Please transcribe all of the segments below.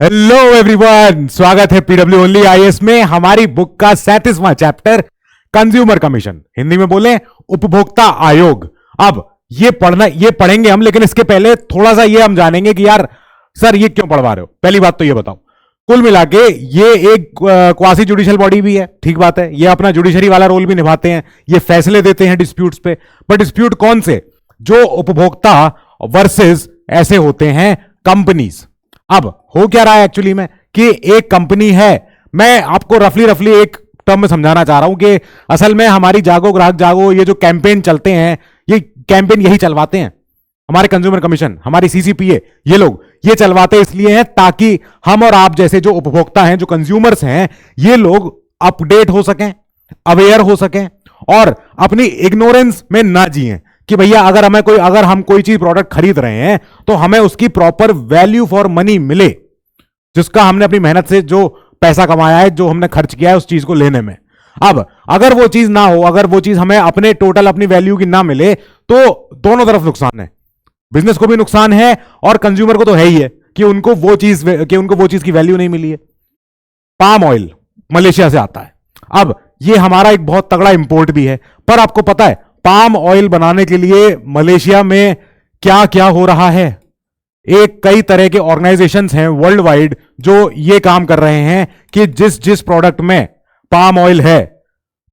Hello everyone, स्वागत है PW only IAS में। हमारी बुक का 37वां चैप्टर कंज्यूमर कमीशन, हिंदी में बोले उपभोक्ता आयोग। अब ये पढ़ेंगे हम, लेकिन इसके पहले थोड़ा सा ये हम जानेंगे कि यार सर ये क्यों पढ़वा रहे हो। पहली बात तो ये बताओ, कुल मिला के ये एक क्वासी जुडिशियल बॉडी भी है, ठीक बात है। ये अपना जुडिशरी वाला रोल भी निभाते हैं, ये फैसले देते हैं डिस्प्यूट्स पे। पर डिस्प्यूट कौन से? जो उपभोक्ता वर्सेस ऐसे होते हैं कंपनीज। अब हो क्या रहा है एक्चुअली में कि एक कंपनी है, मैं आपको रफली एक टर्म में समझाना चाह रहा हूं कि असल में हमारी जागो ग्राहक जागो, ये जो कैंपेन चलते हैं, ये कैंपेन यही चलवाते हैं हमारे कंज्यूमर कमीशन, हमारी सीसीपीए, ये लोग ये चलवाते इसलिए हैं ताकि हम और आप जैसे जो उपभोक्ता हैं, जो कंज्यूमर्स हैं, ये लोग अपडेट हो सकें, अवेयर हो सकें और अपनी इग्नोरेंस में ना जिएं कि भैया अगर हम कोई चीज प्रोडक्ट खरीद रहे हैं तो हमें उसकी प्रॉपर वैल्यू फॉर मनी मिले, जिसका हमने अपनी मेहनत से जो पैसा कमाया है, जो हमने खर्च किया है उस चीज को लेने में। अब अगर वो चीज ना हो, अगर वो चीज हमें अपनी वैल्यू की ना मिले, तो दोनों तरफ नुकसान है। बिजनेस को भी नुकसान है और कंज्यूमर को तो है ही है कि उनको वो चीज की वैल्यू नहीं मिली है। पाम ऑयल मलेशिया से आता है। अब ये हमारा एक बहुत तगड़ा इंपोर्ट भी है, पर आपको पता है पाम ऑयल बनाने के लिए मलेशिया में क्या क्या हो रहा है? एक कई तरह के ऑर्गेनाइजेशंस हैं वर्ल्ड वाइड जो ये काम कर रहे हैं कि जिस प्रोडक्ट में पाम ऑयल है,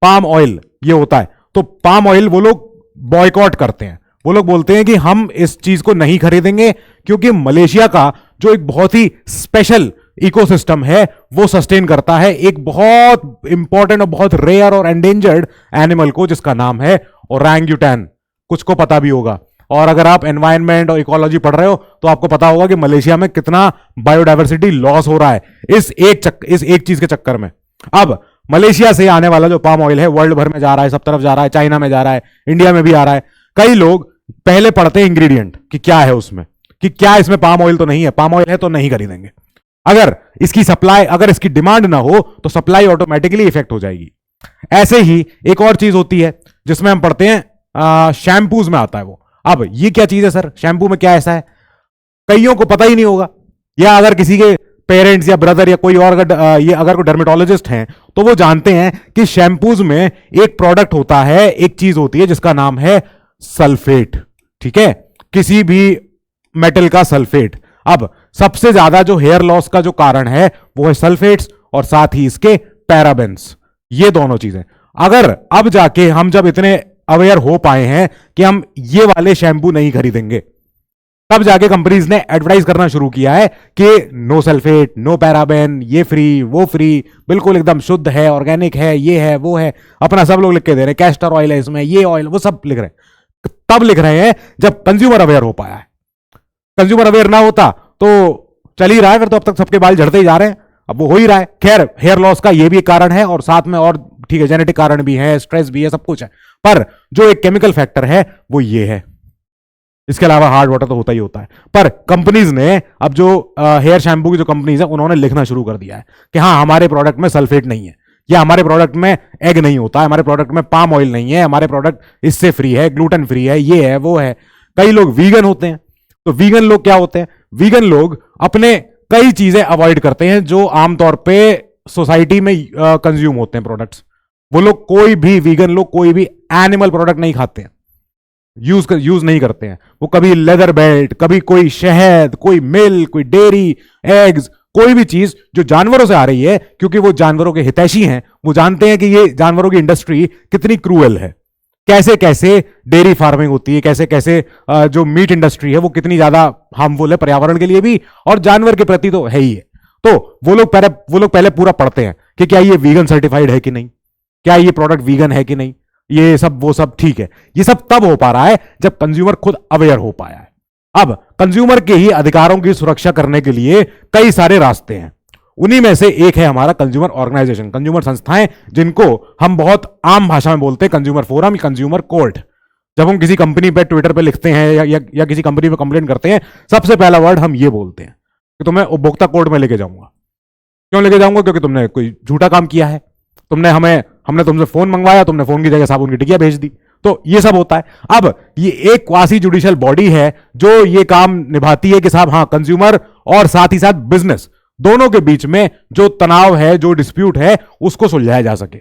पाम ऑयल ये होता है, तो पाम ऑयल वो लोग बॉयकॉट करते हैं। वो लोग बोलते हैं कि हम इस चीज को नहीं खरीदेंगे क्योंकि मलेशिया का जो एक बहुत ही स्पेशल इकोसिस्टम है वो सस्टेन करता है एक बहुत इंपॉर्टेंट और बहुत रेयर और एंडेंजर्ड एनिमल को, जिसका नाम है ओरंगुटैन। कुछ को पता भी होगा, और अगर आप एनवायरनमेंट और इकोलॉजी पढ़ रहे हो तो आपको पता होगा कि मलेशिया में कितना बायोडायवर्सिटी लॉस हो रहा है इस एक चीज के चक्कर में। अब मलेशिया से आने वाला जो पाम ऑयल है वर्ल्ड भर में जा रहा है, सब तरफ जा रहा है, चाइना में जा रहा है, इंडिया में भी आ रहा है। कई लोग पहले पढ़ते हैं इंग्रेडिएंट कि क्या है उसमें, कि क्या इसमें पाम ऑयल तो नहीं है, पाम ऑयल है तो नहीं खरीदेंगे। अगर इसकी डिमांड ना हो तो सप्लाई ऑटोमेटिकली इफेक्ट हो जाएगी। ऐसे ही एक और चीज होती है जिसमें हम पढ़ते हैं, शैम्पूज में आता है वो। अब ये क्या चीज है सर, शैम्पू में क्या ऐसा है? कईयों को पता ही नहीं होगा, या अगर किसी के पेरेंट्स या ब्रदर या कोई और अगर कोई डर्मेटोलॉजिस्ट हैं तो वो जानते हैं कि शैम्पूज में एक प्रोडक्ट होता है, एक चीज होती है जिसका नाम है सल्फेट। ठीक है, किसी भी मेटल का सल्फेट। अब सबसे ज्यादा जो हेयर लॉस का जो कारण है वो है सल्फेट्स और साथ ही इसके पैराबेन्स। ये दोनों चीजें अगर अब जाके हम जब इतने अवेयर हो पाए हैं कि हम ये वाले शैम्पू नहीं खरीदेंगे, तब जाके कंपनीज ने एडवर्टाइज करना शुरू किया है कि नो सल्फेट, नो पैराबेन, ये फ्री वो फ्री, बिल्कुल एकदम शुद्ध है, ऑर्गेनिक है, ये है वो है, अपना सब लोग लिख के दे रहे हैं, कैस्टर ऑयल है इसमें, ये ऑयल, वो सब लिख रहे हैं। तब लिख रहे हैं जब कंज्यूमर अवेयर हो पाया है। कंज्यूमर अवेयर ना होता तो चल ही रहा है, फिर तो अब तक सबके बाल झड़ते ही जा रहे हैं, अब वो हो ही रहा है। खैर, हेयर लॉस का ये भी एक कारण है और साथ में और ठीक है जेनेटिक कारण भी है, स्ट्रेस भी है, सब कुछ है, पर जो एक केमिकल फैक्टर है वो ये है। इसके अलावा हार्ड वाटर तो होता ही होता है। पर कंपनीज ने अब जो हेयर शैम्पू की जो कंपनीज है उन्होंने लिखना शुरू कर दिया है कि हाँ हमारे प्रोडक्ट में सल्फेट नहीं है, या हमारे प्रोडक्ट में एग नहीं होता है, हमारे प्रोडक्ट में पाम ऑयल नहीं है, हमारे प्रोडक्ट इससे फ्री है, ग्लूटेन फ्री है, ये है वो है। कई लोग वीगन होते हैं, तो वीगन लोग क्या होते हैं? वीगन लोग अपने कई चीजें अवॉइड करते हैं जो आमतौर पे सोसाइटी में कंज्यूम होते हैं प्रोडक्ट्स। वो लोग वीगन लोग कोई भी एनिमल प्रोडक्ट नहीं खाते हैं, यूज नहीं करते हैं। वो कभी लेदर बेल्ट, कभी कोई शहद, कोई मिल्क, कोई डेयरी, एग्स, कोई भी चीज जो जानवरों से आ रही है, क्योंकि वो जानवरों के हितैषी हैं, वो जानते हैं कि ये जानवरों की इंडस्ट्री कितनी क्रूएल है, कैसे कैसे डेयरी फार्मिंग होती है, कैसे कैसे जो मीट इंडस्ट्री है वो कितनी ज्यादा हार्मफुल है पर्यावरण के लिए भी और जानवर के प्रति तो है ही है। तो वो लोग पहले पूरा पढ़ते हैं कि क्या ये वीगन सर्टिफाइड है कि नहीं, क्या ये प्रोडक्ट वीगन है कि नहीं, ये सब वो सब ठीक है। ये सब तब हो पा रहा है जब कंज्यूमर खुद अवेयर हो पाया है। अब कंज्यूमर के ही अधिकारों की सुरक्षा करने के लिए कई सारे रास्ते हैं। उन्हीं में से एक है हमारा कंज्यूमर ऑर्गेनाइजेशन, कंज्यूमर संस्थाएं, जिनको हम बहुत आम भाषा में बोलते हैं कंज्यूमर फोरम, कंज्यूमर कोर्ट। जब हम किसी कंपनी पे ट्विटर पे लिखते हैं या किसी कंपनी पे कंप्लेंट करते हैं, सबसे पहला वर्ड हम ये बोलते हैं कि तुम्हें उपभोक्ता कोर्ट में लेके जाऊंगा। क्यों लेके जाऊंगा? क्योंकि तुमने कोई झूठा काम किया है, हमने तुमसे फोन मंगवाया, तुमने फोन की जगह साबुन की टिकिया भेज दी, तो ये सब होता है। अब ये एक क्वासी जुडिशियल बॉडी है जो ये काम निभाती है कि साहब हाँ कंज्यूमर और साथ ही साथ बिजनेस दोनों के बीच में जो तनाव है, जो डिस्प्यूट है, उसको सुलझाया जा सके,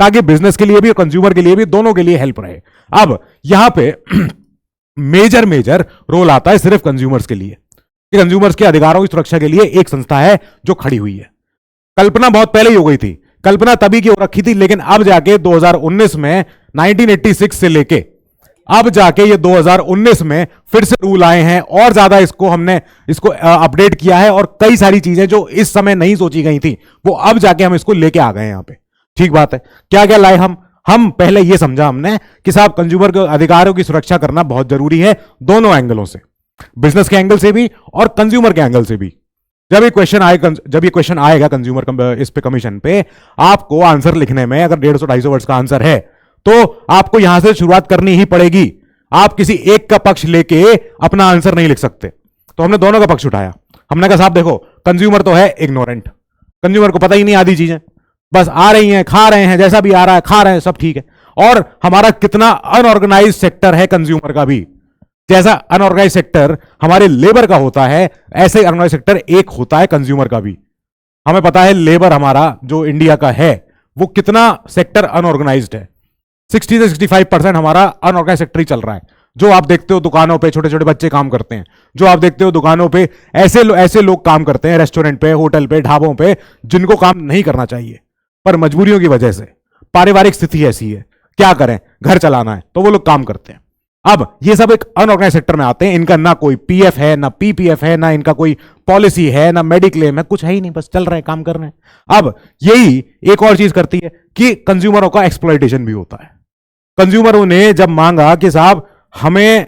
ताकि बिजनेस के लिए भी और कंज्यूमर के लिए भी, दोनों के लिए हेल्प रहे। अब यहां पे मेजर मेजर रोल आता है सिर्फ कंज्यूमर्स के लिए, कि कंज्यूमर्स के अधिकारों की सुरक्षा के लिए एक संस्था है जो खड़ी हुई है। कल्पना बहुत पहले ही हो गई थी, कल्पना तभी की हो रखी थी, लेकिन अब जाके 2019 में 1986 से लेके अब जाके ये 2019 में फिर से रूल आए हैं और ज्यादा हमने इसको अपडेट किया है, और कई सारी चीजें जो इस समय नहीं सोची गई थी वो अब जाके हम इसको लेके आ गए यहां पे। ठीक बात है। क्या क्या लाए हम पहले ये समझा हमने कि साहब कंज्यूमर के अधिकारों की सुरक्षा करना बहुत जरूरी है, दोनों एंगलों से, बिजनेस के एंगल से भी और कंज्यूमर के एंगल से भी। जब ये क्वेश्चन आएगा कंज्यूमर इस पे कमीशन पे, आपको आंसर लिखने में अगर 150-250 वर्ड्स का आंसर है तो आपको यहां से शुरुआत करनी ही पड़ेगी। आप किसी एक का पक्ष लेके अपना आंसर नहीं लिख सकते। तो हमने दोनों का पक्ष उठाया। हमने कहा साहब देखो, कंज्यूमर तो है इग्नोरेंट, कंज्यूमर को पता ही नहीं आधी चीजें, बस आ रही हैं, खा रहे हैं, जैसा भी आ रहा है खा रहे हैं, सब ठीक है। और हमारा कितना अनऑर्गेनाइज सेक्टर है कंज्यूमर का भी, जैसा अनऑर्गेनाइज सेक्टर हमारे लेबर का होता है, ऐसे ही अनऑर्गेनाइज सेक्टर एक होता है कंज्यूमर का भी। हमें पता है लेबर हमारा जो इंडिया का है वो कितना सेक्टर अनऑर्गेनाइज्ड है। 60 से 65% हमारा अनऑर्गेनाइज सेक्टर ही चल रहा है। जो आप देखते हो दुकानों पे छोटे छोटे बच्चे काम करते हैं, जो आप देखते हो दुकानों पे ऐसे लोग काम करते हैं, रेस्टोरेंट पे, होटल पे, ढाबों पे, जिनको काम नहीं करना चाहिए पर मजबूरियों की वजह से, पारिवारिक स्थिति ऐसी है, क्या करें, घर चलाना है, तो वो लोग काम करते हैं। अब ये सब एक अनऑर्गेनाइज सेक्टर में आते हैं। इनका ना कोई पीएफ है, ना पीपीएफ है, ना इनका कोई पॉलिसी है, ना मेडिक्लेम है, कुछ है ही नहीं, बस चल रहे हैं, काम कर रहे हैं। अब यही एक और चीज करती है कि कंज्यूमरों का एक्सप्लॉयटेशन भी होता है। कंज्यूमरों ने जब मांगा कि साहब हमें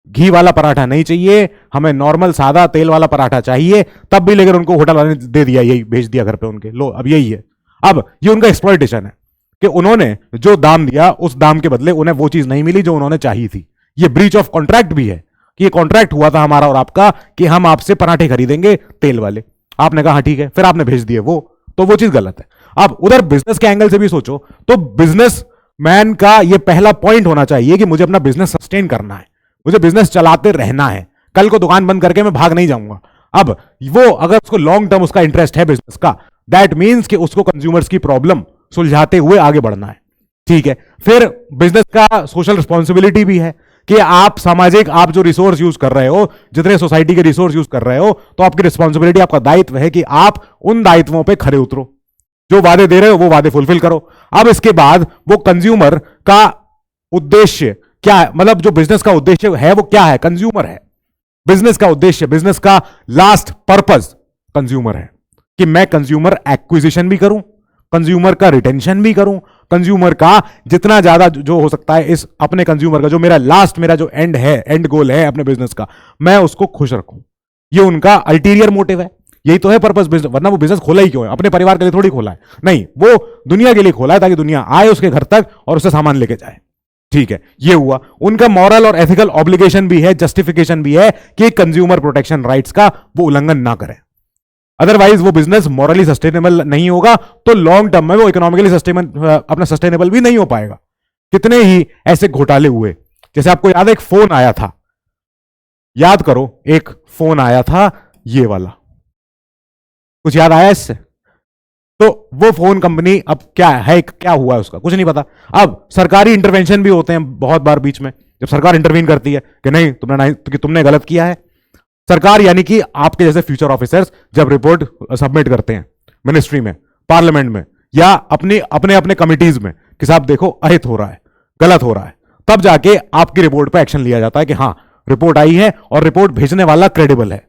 घी वाला पराठा नहीं चाहिए, हमें नॉर्मल सादा तेल वाला पराठा चाहिए, तब भी लेकर उनको होटल वाले ने दे दिया, यही भेज दिया घर पे उनके, लो अब यही है। अब ये उनका एक्सप्लॉयटेशन है कि उन्होंने जो दाम दिया उस दाम के बदले उन्हें वो चीज नहीं मिली जो उन्होंने चाहिए थी। ये ब्रीच ऑफ कॉन्ट्रैक्ट भी है कि ये कॉन्ट्रैक्ट हुआ था हमारा और आपका कि हम आपसे पराठे खरीदेंगे तेल वाले, आपने कहा हाँ ठीक है, फिर आपने भेज दिए तो वो चीज गलत है। अब उधर बिजनेस के एंगल से भी सोचो तो बिजनेस मैन का ये पहला पॉइंट होना चाहिए कि मुझे अपना बिजनेस सस्टेन करना है, मुझे बिजनेस चलाते रहना है, कल को दुकान बंद करके मैं भाग नहीं जाऊंगा। अब वो अगर उसको लॉन्ग टर्म उसका इंटरेस्ट है बिजनेस का, दैट मीन्स कि उसको कंज्यूमर्स की प्रॉब्लम सुलझाते हुए आगे बढ़ना है। ठीक है। फिर बिजनेस का सोशल रिस्पॉन्सिबिलिटी भी है कि आप सामाजिक, आप जो रिसोर्स यूज कर रहे हो, जितने सोसाइटी के रिसोर्स यूज कर रहे हो, तो आपकी रिस्पॉन्सिबिलिटी, आपका दायित्व है कि आप उन दायित्वों पे खरे उतरो, जो वादे दे रहे हो वो वादे फुलफिल करो। अब इसके बाद वो कंज्यूमर का उद्देश्य क्या है, मतलब जो बिजनेस का उद्देश्य है वो क्या है, कंज्यूमर है। बिजनेस का उद्देश्य, बिजनेस का लास्ट पर्पस कंज्यूमर है कि मैं कंज्यूमर एक्विजिशन भी करूं, कंज्यूमर का रिटेंशन भी करूं, कंज्यूमर का जितना ज्यादा जो हो सकता है इस अपने कंज्यूमर का, जो मेरा जो एंड है, एंड गोल है अपने बिजनेस का, मैं उसको खुश रखूं। ये उनका अल्टीरियर मोटिव है, यही तो है पर्पस बिजनेस। वरना वो बिजनेस खोला ही क्यों है, अपने परिवार के लिए थोड़ी खोला है, नहीं, वो दुनिया के लिए खोला है ताकि दुनिया आए उसके घर तक और उससे सामान लेके जाए। ठीक है, ये हुआ उनका मॉरल और एथिकल ऑब्लिगेशन भी है, जस्टिफिकेशन भी है कि कंज्यूमर प्रोटेक्शन राइट्स का वो उल्लंघन ना करें। अदरवाइज वो बिजनेस मॉरली सस्टेनेबल नहीं होगा, तो लॉन्ग टर्म में वो इकोनॉमिकली अपना सस्टेनेबल भी नहीं हो पाएगा। कितने ही ऐसे घोटाले हुए, जैसे आपको याद है एक फोन आया था, याद करो, एक फोन आया था ये वाला, कुछ याद आया इससे? तो वो फोन कंपनी अब क्या है, क्या हुआ है उसका कुछ नहीं पता। अब सरकारी इंटरवेंशन भी होते हैं बहुत बार बीच में, जब सरकार इंटरवीन करती है कि नहीं तुमने गलत किया है। सरकार यानी कि आपके जैसे फ्यूचर ऑफिसर्स जब रिपोर्ट सबमिट करते हैं मिनिस्ट्री में, पार्लियामेंट में, या अपने अपने कमिटीज में कि साहब देखो अहित हो रहा है, गलत हो रहा है, तब जाके आपकी रिपोर्ट पे एक्शन लिया जाता है कि हाँ रिपोर्ट आई है और रिपोर्ट भेजने वाला क्रेडिबल है।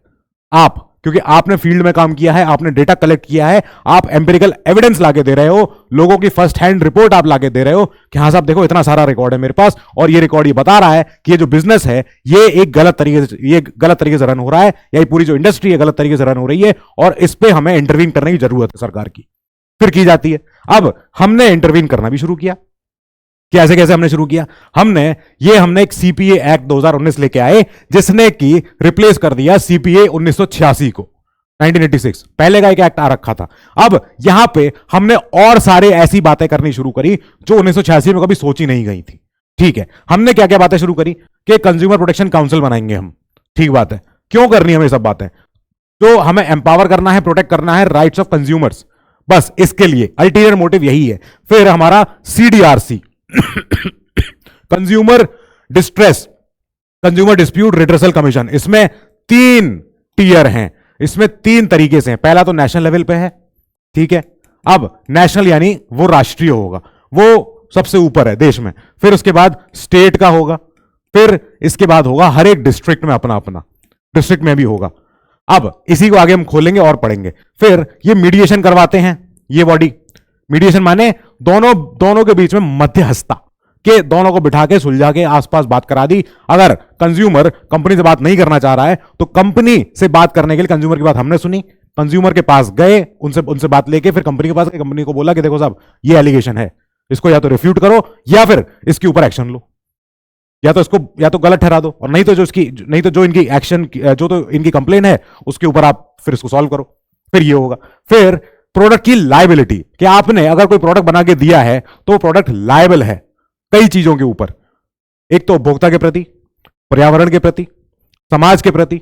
आप, क्योंकि आपने फील्ड में काम किया है, आपने डेटा कलेक्ट किया है, आप एम्पिरिकल एविडेंस लाके दे रहे हो, लोगों की फर्स्ट हैंड रिपोर्ट आप लाके दे रहे हो कि हाँ साहब देखो इतना सारा रिकॉर्ड है मेरे पास, और ये रिकॉर्ड ये बता रहा है कि ये जो बिजनेस है ये गलत तरीके से रन हो रहा है, या ये पूरी जो इंडस्ट्री है गलत तरीके से रन हो रही है, और इस पर हमें इंटरवीन करने की जरूरत है सरकार की। फिर की जाती है। अब हमने इंटरवीन करना भी शुरू किया। कैसे कैसे हमने शुरू किया? हमने एक सीपीए एक्ट 2019 लेके आए, जिसने की रिप्लेस कर दिया सीपीए 1986 को, 1986 पहले का एक एक्ट आ रखा था। अब यहां पे हमने और सारे ऐसी बातें करनी शुरू करी जो 1986 में कभी सोची नहीं गई थी। ठीक है, हमने क्या क्या बातें शुरू करी कि कंज्यूमर प्रोटेक्शन काउंसिल बनाएंगे हम। ठीक बात है, क्यों करनी हमें सब बातें? जो हमें एम्पावर करना है, प्रोटेक्ट करना है राइट्स ऑफ कंज्यूमर्स, बस इसके लिए अल्टीरियर मोटिव यही है। फिर हमारा CDRC consumer distress, consumer dispute redressal commission, इसमें 3 टीयर हैं, इसमें 3 तरीके से हैं। पहला तो नेशनल लेवल पे है, ठीक है। अब नेशनल यानी वो राष्ट्रीय होगा, वो सबसे ऊपर है देश में। फिर उसके बाद स्टेट का होगा, फिर इसके बाद होगा हर एक डिस्ट्रिक्ट में अपना अपना, डिस्ट्रिक्ट में भी होगा। अब इसी को आगे हम खोलेंगे और पढ़ेंगे। फिर ये मीडिएशन करवाते हैं, ये बॉडी मीडिएशन माने दोनों के बीच में मध्यस्थता के, दोनों को बिठा के सुलझा के आसपास बात करा दी। अगर कंज्यूमर कंपनी से बात नहीं करना चाह रहा है तो कंपनी से बात करने के लिए कंज्यूमर की बात हमने सुनी, कंज्यूमर के पास गए, उनसे बात लेके फिर कंपनी के पास गए, कंपनी को बोला कि देखो साहब ये एलिगेशन है, इसको या तो रिफ्यूट करो या फिर इसके ऊपर एक्शन लो, या तो इसको या तो गलत ठहरा दो, और नहीं तो जो इनकी एक्शन, जो तो इनकी कंप्लेन है उसके ऊपर आप फिर इसको सॉल्व करो। फिर ये होगा। फिर प्रोडक्ट की लायबिलिटी, कि आपने अगर कोई प्रोडक्ट बना के दिया है तो वो प्रोडक्ट लायबल है कई चीजों के ऊपर। एक तो उपभोक्ता के प्रति, पर्यावरण के प्रति, समाज के प्रति,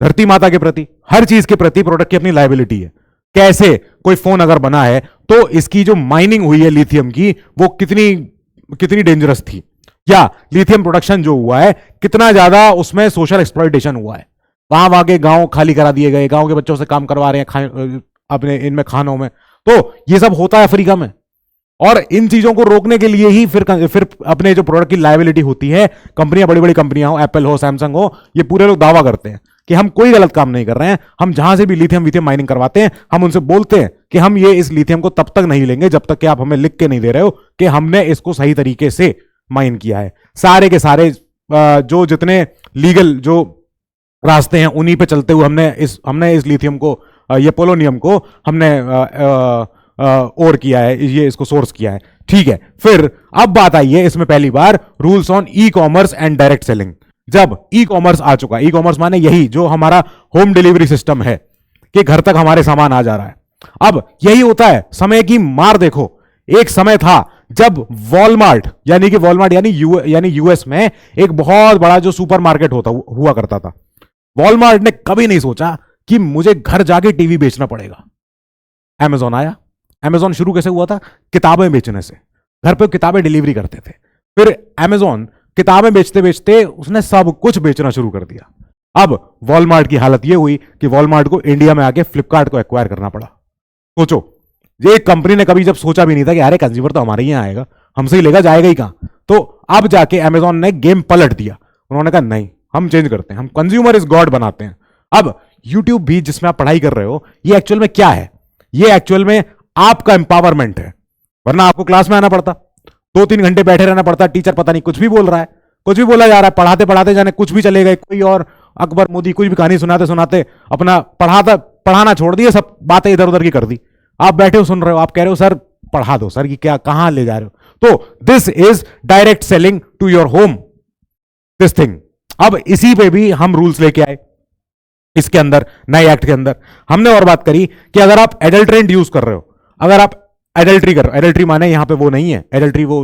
धरती माता के प्रति, हर चीज के प्रति प्रोडक्ट की अपनी लायबिलिटी है। कैसे कोई फोन अगर बना है तो इसकी जो माइनिंग हुई है लिथियम की वो कितनी डेंजरस थी, या लिथियम प्रोडक्शन जो हुआ है कितना ज्यादा उसमें सोशल एक्सप्लॉयटेशन हुआ है, वहां के गांव खाली करा दिए गए, गांव के बच्चों से काम करवा रहे हैं अपने इनमें खानों में, तो ये सब होता है अफ्रीका में। और इन चीजों को रोकने के लिए ही फिर अपने जो प्रोडक्ट की लायबिलिटी होती है, कंपनियां, बड़ी बड़ी कंपनियां हो, एप्पल हो, सैमसंग हो, ये पूरे लोग दावा करते हैं कि हम कोई गलत काम नहीं कर रहे हैं। हम जहां से भी लिथियम विथियम माइनिंग करवाते हैं, हम उनसे बोलते हैं कि हम ये इस लिथियम को तब तक नहीं लेंगे जब तक कि आप हमें लिख के नहीं दे रहे हो कि हमने इसको सही तरीके से माइन किया है। सारे के सारे जो जितने लीगल जो रास्ते हैं उन्हीं पे चलते हुए हमने इस लिथियम को, ये पोलोनियम को हमने और किया है, ये इसको सोर्स किया है, ठीक है। फिर अब बात आई है इसमें पहली बार rules on e commerce and direct selling. जब ई कॉमर्स आ चुका, ई कॉमर्स माने यही जो हमारा होम डिलीवरी सिस्टम है कि घर तक हमारे सामान आ जा रहा है। अब यही होता है, समय की मार देखो। एक समय था जब वॉलमार्ट यानी यूएस में एक बहुत बड़ा जो सुपरमार्केट हुआ करता था, वॉलमार्ट ने कभी नहीं सोचा कि मुझे घर जाके टीवी बेचना पड़ेगा। अमेजॉन आया। अमेजॉन शुरू कैसे हुआ था? किताबें बेचने से। घर पे किताबें डिलीवरी करते थे, फिर अमेजॉन किताबें बेचते बेचते उसने सब कुछ बेचना शुरू कर दिया। अब वॉलमार्ट की हालत यह हुई कि वॉलमार्ट को इंडिया में आके फ्लिपकार्ट को एक्वायर करना पड़ा। सोचो, ये कंपनी ने कभी जब सोचा भी नहीं था कि अरे कंज्यूमर तो हमारे यहां आएगा, हमसे ही लेगा, जाएगा ही कहां। तो अब जाके अमेजॉन ने गेम पलट दिया। उन्होंने कहा नहीं, हम चेंज करते हैं, हम कंज्यूमर इज गॉड बनाते हैं। अब यूट्यूब भी जिसमें आप पढ़ाई कर रहे हो, ये एक्चुअल में क्या है? ये एक्चुअल में आपका एम्पावरमेंट है। वरना आपको क्लास में आना पड़ता, 2-3 घंटे बैठे रहना पड़ता, टीचर पता नहीं कुछ भी बोल रहा है, कुछ भी बोला जा रहा है, पढ़ाते पढ़ाते जाने कुछ भी चले गए, कोई और अकबर मोदी कुछ भी कहानी सुनाते सुनाते अपना पढ़ाना छोड़ दिए, सब बातें इधर उधर की कर दी। आप बैठे हो, सुन रहे हो, आप कह रहे हो सर पढ़ा दो सर, कि क्या कहां ले जा रहे हो। तो this is direct selling to your home, this thing. अब इसी पे भी हम रूल्स लेके आए इसके अंदर, नए एक्ट के अंदर। हमने और बात करी कि अगर आप एडल्ट्रेंट यूज कर रहे हो, अगर आप एडल्ट्री कर रहे हो, एडल्ट्री माने यहां पे वो नहीं है, एडल्ट्री वो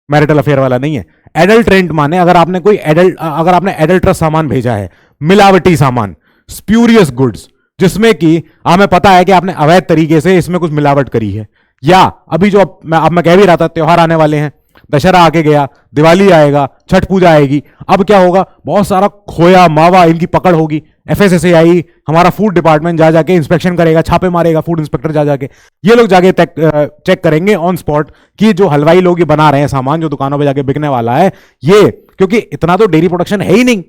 मैरिटल अफेयर वाला नहीं है। एडल्ट्रेंट माने अगर आपने एडल्ट्रस सामान भेजा है, मिलावटी सामान, स्प्यूरियस गुड्स, जिसमें कि हमें पता है कि आपने अवैध तरीके से इसमें कुछ मिलावट करी है, या अभी जो मैं कह भी रहा था, त्योहार आने वाले हैं, दशहरा आके गया, दिवाली आएगा, छठ पूजा आएगी, अब क्या होगा, बहुत सारा खोया मावा इनकी पकड़ होगी। एफएसएसएआई, हमारा फूड डिपार्टमेंट जा जाके इंस्पेक्शन करेगा, छापे मारेगा, फूड इंस्पेक्टर जा जाके, ये लोग जाके चेक करेंगे ऑन स्पॉट कि जो हलवाई लोग ये बना रहे हैं सामान, जो दुकानों पे जाके बिकने वाला है, ये क्योंकि इतना तो डेयरी प्रोडक्शन है ही नहीं,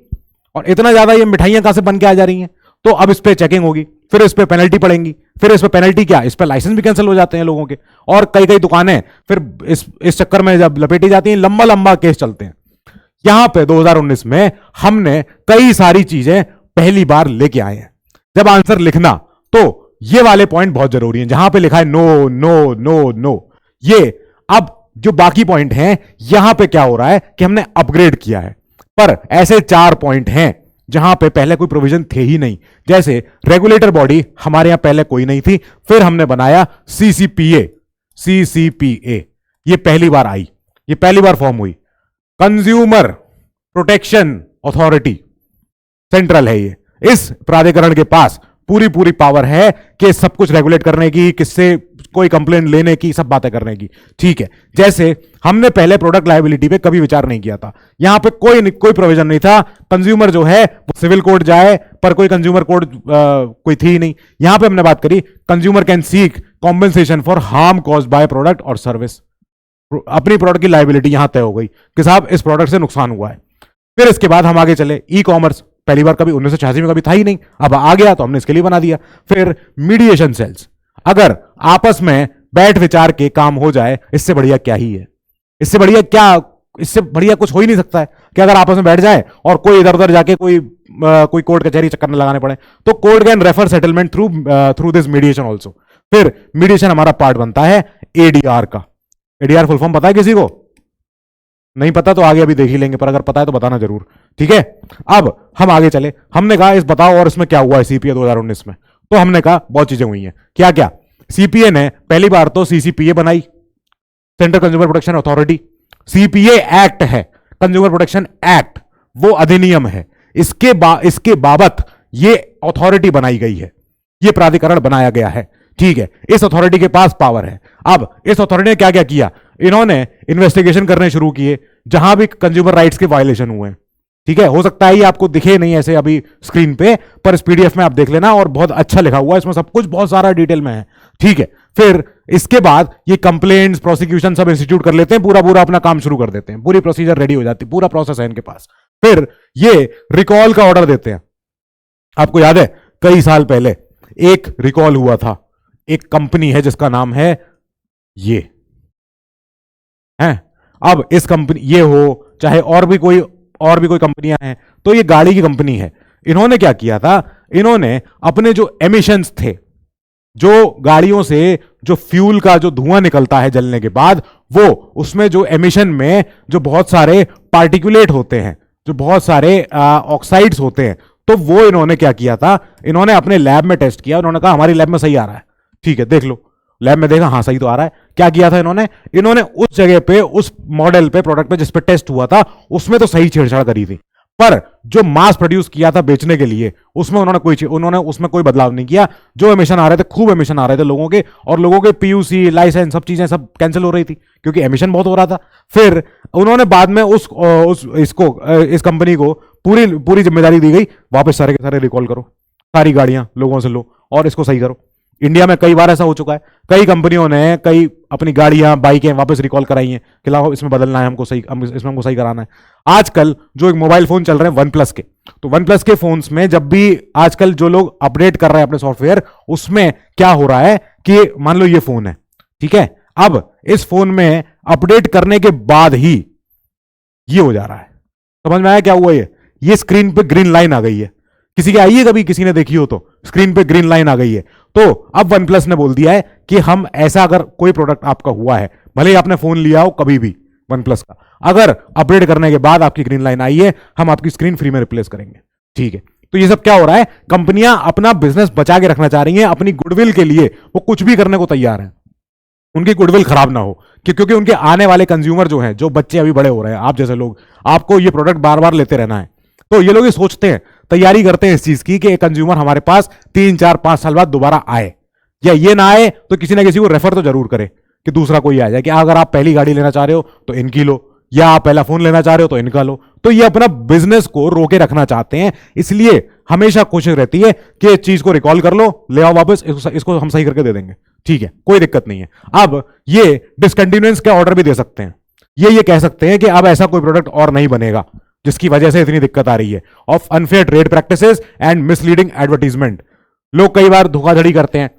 और इतना ज्यादा ये मिठाइयां कहां से बन के आ जा रही हैं, तो अब इस पे चेकिंग होगी, फिर इस पे पेनल्टी पड़ेंगी, फिर इस पे पेनल्टी क्या, इस पे लाइसेंस भी कैंसिल हो जाते हैं लोगों के, और कई कई दुकानें फिर इस चक्कर में जब लपेटी जाती हैं, लंबा लंबा केस चलते हैं। यहां पे 2019 में हमने कई सारी चीजें पहली बार लेके आए हैं। जब आंसर लिखना तो ये वाले पॉइंट बहुत जरूरी हैं, जहां पे लिखा है नो नो नो नो, ये अब जो बाकी पॉइंट हैं, यहां पे क्या हो रहा है कि हमने अपग्रेड किया है। पर ऐसे 4 पॉइंट हैं जहां पे पहले कोई प्रोविजन थे ही नहीं। जैसे रेगुलेटर बॉडी हमारे यहां पहले कोई नहीं थी, फिर हमने बनाया सीसीपीए, ये पहली बार आई, ये पहली बार फॉर्म हुई। कंज्यूमर प्रोटेक्शन अथॉरिटी, सेंट्रल है ये। इस प्राधिकरण के पास पूरी पूरी पावर है कि सब कुछ रेगुलेट करने की, किससे कोई कंप्लेंट लेने की, सब बातें करने की। ठीक है, जैसे हमने पहले प्रोडक्ट लायबिलिटी पे कभी विचार नहीं किया था, यहां पे कोई प्रोविजन नहीं था। कंज्यूमर जो है वो सिविल कोर्ट जाए, पर कोई कंज्यूमर कोर्ट कोई थी ही नहीं। यहां पे हमने बात करी consumer can seek compensation for harm caused by product और सर्विस। अपनी प्रोडक्ट की लायबिलिटी यहां तय हो गई कि साहब इस प्रोडक्ट से नुकसान हुआ है। फिर इसके बाद हम आगे चले, ई कॉमर्स पहली बार कभी 1986 में कभी था ही नहीं, अब आ गया तो हमने इसके लिए बना दिया। फिर मीडिएशन सेल्स, अगर आपस में बैठ विचार के काम हो जाए, इससे बढ़िया क्या ही है, इससे बढ़िया क्या, इससे बढ़िया कुछ हो ही नहीं सकता है कि अगर आपस में बैठ जाए और कोई इधर उधर जाके कोई कोर्ट कचहरी चक्कर न लगाने पड़े, तो court can refer settlement through this mediation also. फिर मीडिएशन हमारा पार्ट बनता है एडीआर का। एडीआर फुल फॉर्म पता है किसी को? नहीं पता तो आगे अभी देख ही लेंगे, पर अगर पता है तो बताना जरूर। ठीक है, अब हम आगे चले। हमने कहा इस बताओ और इसमें क्या हुआ है सीपीए 2019 में, तो हमने कहा बहुत चीजें हुई हैं। क्या क्या? सीपीए ने पहली बार तो सीसीपीए बनाई, central consumer protection authority. CPA act है, कंज्यूमर प्रोटेक्शन एक्ट, वो अधिनियम है। इसके बाबत ये अथॉरिटी बनाई गई है, ये प्राधिकरण बनाया गया है। ठीक है, इस अथॉरिटी के पास पावर है। अब इस अथॉरिटी ने क्या क्या किया? इन्होंने इन्वेस्टिगेशन करने शुरू किए जहां भी कंज्यूमर राइट्स के वायलेशन हुए। ठीक है, हो सकता है ये आपको दिखे नहीं ऐसे अभी स्क्रीन पे, पर इस पीडीएफ में आप देख लेना, और बहुत अच्छा लिखा हुआ है इसमें, सब कुछ बहुत सारा डिटेल में है। ठीक है, फिर इसके बाद ये कंप्लेंट्स, प्रोसिक्यूशन सब इंस्टीट्यूट कर लेते हैं, पूरा पूरा अपना काम शुरू कर देते हैं, पूरी प्रोसीजर रेडी हो जाती है, पूरा प्रोसेस है इनके पास। फिर ये रिकॉल का ऑर्डर देते हैं। आपको याद है कई साल पहले एक रिकॉल हुआ था, एक कंपनी है जिसका नाम है ये है। अब इस कंपनी, ये हो चाहे और भी कोई कंपनियां हैं, तो ये गाड़ी की कंपनी है। इन्होंने क्या किया था? इन्होंने अपने जो एमिशंस थे, जो गाड़ियों से जो फ्यूल का जो धुआं निकलता है जलने के बाद, वो उसमें जो एमिशन में जो बहुत सारे पार्टिकुलेट होते हैं, जो बहुत सारे ऑक्साइड्स होते हैं, तो वो इन्होंने क्या किया था? इन्होंने अपने लैब में टेस्ट किया। उन्होंने कहा हमारी लैब में सही आ रहा है। ठीक है, देख लो, लैब में देखा, हाँ सही तो आ रहा है। क्या किया था इन्होंने उस जगह पे, उस मॉडल पे, प्रोडक्ट पे जिस पे टेस्ट हुआ था, उसमें तो सही छेड़छाड़ करी थी, पर जो मास प्रोड्यूस किया था बेचने के लिए, उसमें उन्होंने उसमें कोई बदलाव नहीं किया। जो एमिशन आ रहे थे, खूब एमिशन आ रहे थे लोगों के, और लोगों के पीयूसी, लाइसेंस, सब चीजें सब कैंसिल हो रही थी क्योंकि एमिशन बहुत हो रहा था। फिर उन्होंने बाद में इस कंपनी को पूरी जिम्मेदारी दी गई, वापस सारे के सारे रिकॉल करो, सारी गाड़ियां लोगों से लो और इसको सही करो। इंडिया में कई बार ऐसा हो चुका है, कई कंपनियों ने कई अपनी गाड़ियां, बाइकें वापस रिकॉल कराई हैं कि लाओ इसमें बदलना है, हमको सही, इसमें हमको सही कराना है। आजकल जो एक मोबाइल फोन चल रहे हैं वन प्लस के, तो वन प्लस के फोन्स में जब भी आजकल जो लोग अपडेट कर रहे हैं अपने सॉफ्टवेयर, उसमें क्या हो रहा है कि मान लो ये फोन है, ठीक है, अब इस फोन में अपडेट करने के बाद ही ये हो जा रहा है। समझ में आया क्या हुआ? ये स्क्रीन पे ग्रीन लाइन आ गई है। किसी की आई है कभी, किसी ने देखी हो तो, स्क्रीन पे ग्रीन लाइन आ गई है। तो अब वन प्लस ने बोल दिया है कि हम ऐसा, अगर कोई प्रोडक्ट आपका हुआ है, भले ही आपने फोन लिया हो कभी भी वन प्लस का, अगर अपडेट करने के बाद आपकी ग्रीन लाइन आई है, हम आपकी स्क्रीन फ्री में रिप्लेस करेंगे। ठीक है, तो ये सब क्या हो रहा है? कंपनियां अपना बिजनेस बचा के रखना चाह रही हैं, अपनी गुडविल के लिए वो कुछ भी करने को तैयार है, उनकी गुडविल खराब ना हो, क्योंकि उनके आने वाले कंज्यूमर जो हैं, जो बच्चे अभी बड़े हो रहे हैं, आप जैसे लोग, आपको ये प्रोडक्ट बार बार लेते रहना है। तो ये लोग ये सोचते हैं, तैयारी करते हैं इस चीज की कि एक कंज्यूमर हमारे पास 3, 4, 5 साल बाद दोबारा आए, या ये ना आए तो किसी ना किसी को रेफर तो जरूर करे कि दूसरा कोई आ जाए, कि अगर आप पहली गाड़ी लेना चाह रहे हो तो इनकी लो, या आप पहला फोन लेना चाह रहे हो तो इनका लो। तो ये अपना बिजनेस को रोके रखना चाहते हैं, इसलिए हमेशा कोशिश रहती है कि इस चीज को रिकॉल कर लो, ले आओ वापस, इसको हम सही करके दे देंगे। ठीक है, कोई दिक्कत नहीं है। अब ये डिसकंटिन्यूएंस का ऑर्डर भी दे सकते हैं, ये कह सकते हैं कि अब ऐसा कोई प्रोडक्ट और नहीं बनेगा जिसकी वजह से इतनी दिक्कत आ रही है, of unfair trade practices and misleading advertisement. लोग कई बार धोखाधड़ी करते हैं।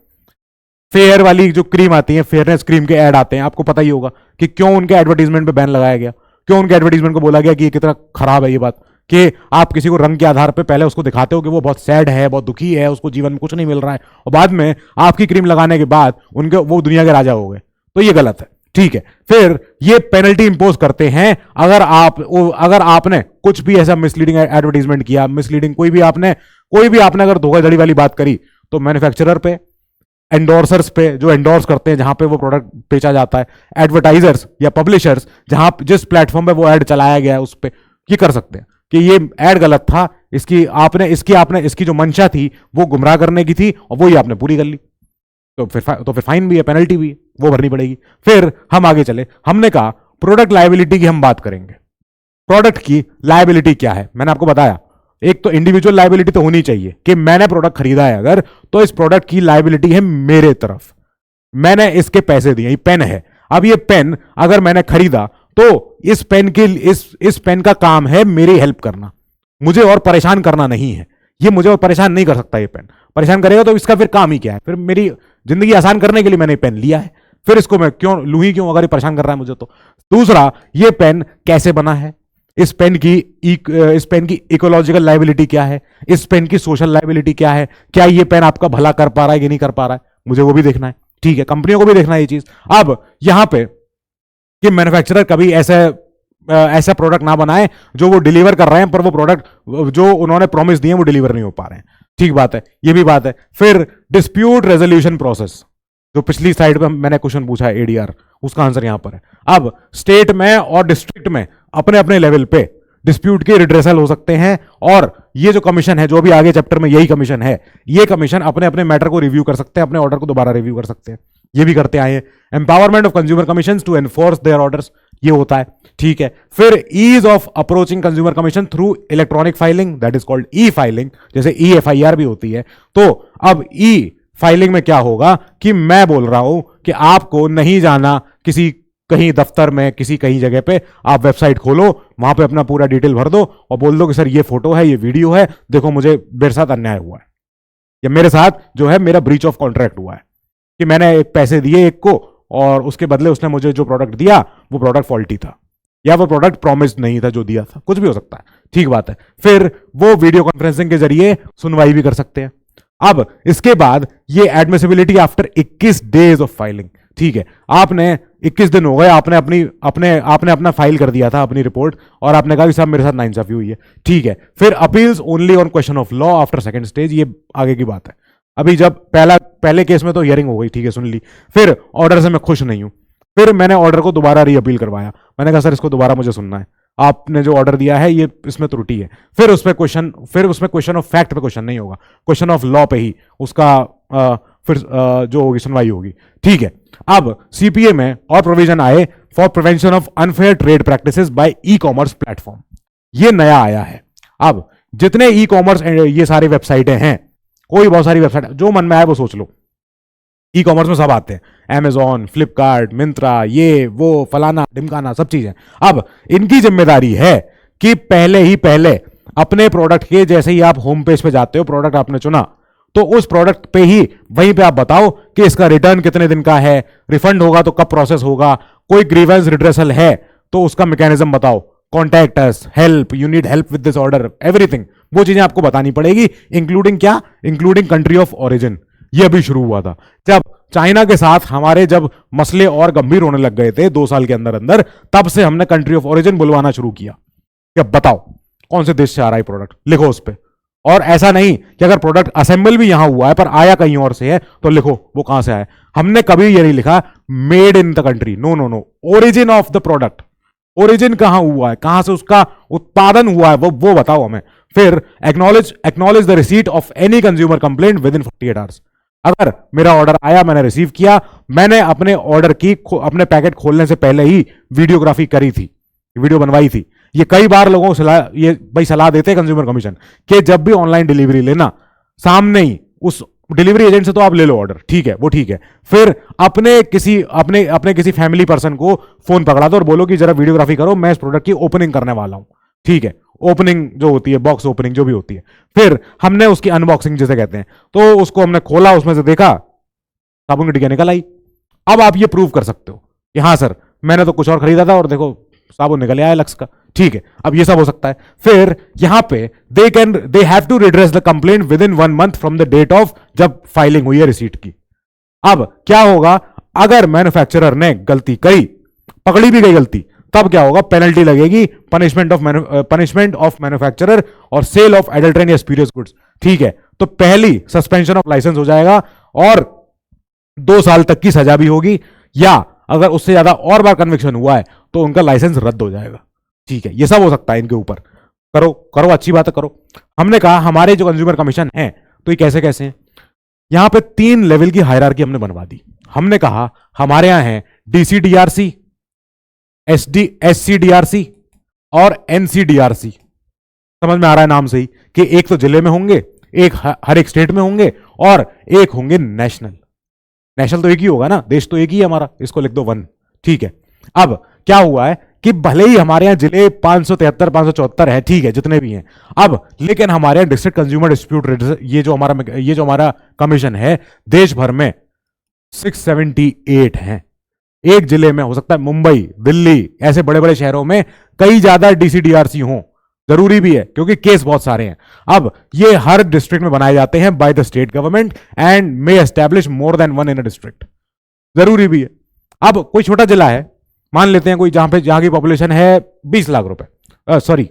फेयर वाली जो क्रीम आती है, फेयरनेस क्रीम के ऐड आते हैं, आपको पता ही होगा कि क्यों उनके एडवर्टीजमेंट पे बैन लगाया गया, क्यों उनके एडवर्टीजमेंट को बोला गया कि ये कितना खराब है। ये बात कि आप किसी को रंग के आधार पे पहले उसको दिखाते हो कि वो बहुत सैड है, बहुत दुखी है, उसको जीवन में कुछ नहीं मिल रहा है, और बाद में आपकी क्रीम लगाने के बाद वो दुनिया के राजा हो गए, तो ये गलत है। ठीक है, फिर ये पेनल्टी इंपोज करते हैं अगर आपने कुछ भी ऐसा मिसलीडिंग एडवर्टीजमेंट किया, मिसलीडिंग कोई भी आपने अगर धोखाधड़ी वाली बात करी, तो मैन्युफैक्चरर पे, एंडोर्सर्स पे जो एंडोर्स करते हैं जहां पे वो प्रोडक्ट बेचा जाता है, एडवर्टाइजर्स या पब्लिशर्स जिस प्लेटफॉर्म पे वो ऐड चलाया गया है उस पे ये कर सकते हैं कि ये ऐड गलत था, इसकी जो मंशा थी वो गुमराह करने की थी और वही आपने पूरी कर ली, तो फिर फाइन भी है, पेनल्टी भी है, वो भरनी पड़ेगी। फिर हम आगे चले, हमने कहा प्रोडक्ट लायबिलिटी की हम बात करेंगे। प्रोडक्ट की लायबिलिटी क्या है, मैंने आपको बताया, एक तो इंडिविजुअल लायबिलिटी तो होनी चाहिए कि मैंने प्रोडक्ट खरीदा है अगर, तो इस प्रोडक्ट की लायबिलिटी है मेरे तरफ, मैंने इसके पैसे दिए, ये पेन है, अब ये पेन अगर मैंने खरीदा तो इस पेन का काम है मेरी हेल्प करना, मुझे और परेशान करना नहीं है, ये मुझे और परेशान नहीं कर सकता, ये पेन परेशान करेगा तो इसका फिर काम ही क्या है, फिर मेरी जिंदगी आसान करने के लिए मैंने पेन लिया है, फिर इसको मैं क्यों लूं ही क्यों अगर ये परेशान कर रहा है मुझे तो। दूसरा, ये पेन कैसे बना है, इस पेन की इकोलॉजिकल लायबिलिटी क्या है, इस पेन की सोशल लायबिलिटी क्या है, क्या ये पेन आपका भला कर पा रहा है कि नहीं कर पा रहा है, मुझे वो भी देखना है, ठीक है, कंपनियों को भी देखना है ये चीज। अब यहां पे कि मैन्युफैक्चरर कभी ऐसा प्रोडक्ट ना बनाए जो वो डिलीवर कर रहे हैं पर वो प्रोडक्ट जो उन्होंने प्रॉमिस दिए वो डिलीवर नहीं हो पा रहे हैं, ठीक बात है, ये भी बात है। फिर डिस्प्यूट रेजोल्यूशन प्रोसेस, जो पिछली साइड पे मैंने क्वेश्चन पूछा है एडीआर, उसका आंसर यहां पर है। अब स्टेट में और डिस्ट्रिक्ट में अपने अपने लेवल पे डिस्प्यूट के रिड्रेसल हो सकते हैं, और ये जो कमीशन है, जो भी आगे चैप्टर में यही कमीशन है, ये कमीशन अपने अपने मैटर को रिव्यू कर सकते हैं, अपने ऑर्डर को दोबारा रिव्यू कर सकते हैं, ये भी करते आए हैं। Empowerment of consumer commission to enforce their orders, ये होता है, ठीक है। फिर ease of approaching consumer commission through electronic filing, that is called e filing, जैसे ई एफआईआर भी होती है। तो अब ई फाइलिंग में क्या होगा कि मैं बोल रहा हूं कि आपको नहीं जाना कहीं दफ्तर में, कहीं जगह पे, आप वेबसाइट खोलो, वहां पे अपना पूरा डिटेल भर दो और बोल दो कि सर ये फोटो है, ये वीडियो है, देखो मुझे मेरे साथ अन्याय हुआ है, या मेरे साथ जो है मेरा ब्रीच ऑफ कॉन्ट्रैक्ट हुआ है, कि मैंने एक पैसे दिए एक को और उसके बदले उसने मुझे जो प्रोडक्ट दिया वो प्रोडक्ट फॉल्टी था, या वो प्रोडक्ट प्रॉमिस नहीं था जो दिया था, कुछ भी हो सकता है, ठीक बात है। फिर वो वीडियो कॉन्फ्रेंसिंग के जरिए सुनवाई भी कर सकते हैं। अब इसके बाद ये admissibility after 21 days of filing, ठीक है, आपने 21 दिन हो गए, आपने अपना फाइल कर दिया था अपनी रिपोर्ट, और आपने कहा कि साहब मेरे साथ नाइंसाफी हुई है, ठीक है। फिर appeals only on question of law after second stage, ये आगे की बात है। अभी जब पहले केस में तो हियरिंग हो गई, ठीक है, सुन ली, फिर ऑर्डर से मैं खुश नहीं हूं, फिर मैंने ऑर्डर को दोबारा री अपील करवाया, मैंने कहा सर इसको दोबारा मुझे सुनना है, आपने जो ऑर्डर दिया है ये इसमें त्रुटि है, फिर उसमें क्वेश्चन ऑफ फैक्ट पे क्वेश्चन नहीं होगा, क्वेश्चन ऑफ लॉ पे ही उसका जो होगी सुनवाई होगी, ठीक है। अब सीपीए में और प्रोविजन आए for prevention of unfair trade practices by e commerce platform, ये नया आया है। अब जितने ई कॉमर्स ये सारी वेबसाइटें हैं, कोई बहुत सारी वेबसाइट, जो मन में आए वो सोच लो, ई कॉमर्स में सब आते हैं, Amazon, फ्लिपकार्ट, मिंत्रा, ये वो फलाना ढिमकाना सब चीजें। अब इनकी जिम्मेदारी है कि पहले अपने प्रोडक्ट के, जैसे ही आप होम पेज पे जाते हो, प्रोडक्ट आपने चुना, तो उस प्रोडक्ट पे ही वहीं पे आप बताओ कि इसका रिटर्न कितने दिन का है, रिफंड होगा तो कब प्रोसेस होगा, कोई ग्रीवेंस रिड्रेसल है तो उसका मैकेनिज्म बताओ, contact us, help, you need help with this order, everything, वो चीजें आपको बतानी पड़ेगी, इंक्लूडिंग क्या, इंक्लूडिंग कंट्री ऑफ ओरिजिन। ये अभी शुरू हुआ था जब चाइना के साथ हमारे जब मसले और गंभीर होने लग गए थे 2 साल के अंदर अंदर, तब से हमने कंट्री ऑफ ओरिजिन बुलवाना शुरू किया कि अब बताओ कौन से देश से आ रहा है प्रोडक्ट, लिखो उस पर। और ऐसा नहीं कि अगर प्रोडक्ट असेंबल भी यहां हुआ है पर आया कहीं और से है तो लिखो वो कहां से आया। हमने कभी ये नहीं लिखा made in the country, no no no, origin of the product, origin कहां हुआ है, कहां से उसका उत्पादन हुआ है, वो बताओ हमें। फिर acknowledge the receipt of any consumer complaint with in 48 hours. अगर मेरा ऑर्डर आया, मैंने रिसीव किया, मैंने अपने ऑर्डर की अपने पैकेट खोलने से पहले ही वीडियोग्राफी करी थी, वीडियो बनवाई थी। ये कई बार लोगों को ये सलाह देते हैं कंज्यूमर कमीशन कि जब भी ऑनलाइन डिलीवरी लेना, सामने ही उस डिलीवरी एजेंट से तो आप ले लो ऑर्डर, ठीक है, वो ठीक है, फिर अपने किसी फैमिली पर्सन को फोन पकड़ा दो और बोलो कि जरा वीडियोग्राफी करो, मैं इस प्रोडक्ट की ओपनिंग करने वाला हूं, ठीक है, ओपनिंग जो होती है, बॉक्स ओपनिंग जो भी होती है। फिर हमने उसकी अनबॉक्सिंग जिसे कहते हैं, तो उसको हमने खोला, उसमें से देखा, साबुन की टिकिया निकल आई। अब आप ये प्रूव कर सकते हो कि हाँ सर मैंने तो कुछ और खरीदा था और देखो साबुन निकल आया लक्स का, ठीक है, अब ये सब हो सकता है। फिर यहां पे they have to redress the complaint within 1 month from the date of जब फाइलिंग हुई है रिसीट की। अब क्या होगा, अगर मैन्युफैक्चरर ने गलती करी, पकड़ी भी गई गलती, तब क्या होगा, पेनल्टी लगेगी, पनिशमेंट ऑफ मैन्युफैक्चरर और सेल ऑफ एडल्ट्रेन या स्पूरियस गुड्स, ठीक है। तो पहली सस्पेंशन ऑफ लाइसेंस हो जाएगा और 2 साल तक की सजा भी होगी, या अगर उससे ज्यादा और बार कन्विक्शन हुआ है तो उनका लाइसेंस रद्द हो जाएगा, ठीक है, ये सब हो सकता है इनके ऊपर। करो करो, अच्छी बात है, करो। हमने कहा हमारे जो कंज्यूमर कमीशन है तो ये कैसे कैसे हैं, यहां पे 3 लेवल की हायरार्की हमने बनवा दी। हमने कहा हमारे यहां है डीसीडीआरसी, एससीडीआरसी और एनसीडीआरसी। समझ में आ रहा है नाम से ही कि एक तो जिले में होंगे, एक हर एक स्टेट में होंगे और एक होंगे नेशनल। नेशनल तो एक ही होगा ना, देश तो एक ही है हमारा, इसको लिख दो 1। ठीक है, अब क्या हुआ है कि भले ही हमारे यहां जिले 573 574 है, ठीक है, जितने भी हैं, अब लेकिन हमारे यहां डिस्ट्रिक्ट कंज्यूमर डिस्प्यूट ये जो हमारा कमीशन है देश भर में 678 है। एक जिले में हो सकता है मुंबई, दिल्ली, ऐसे बड़े बड़े शहरों में कई ज्यादा डीसीडीआरसी हो, जरूरी भी है क्योंकि केस बहुत सारे हैं। अब ये हर डिस्ट्रिक्ट में बनाए जाते हैं bye the state government and may establish more than 1 in a district, जरूरी भी है। अब कोई छोटा जिला है, मान लेते हैं कोई जहां की पॉपुलेशन है 20 लाख रुपए, सॉरी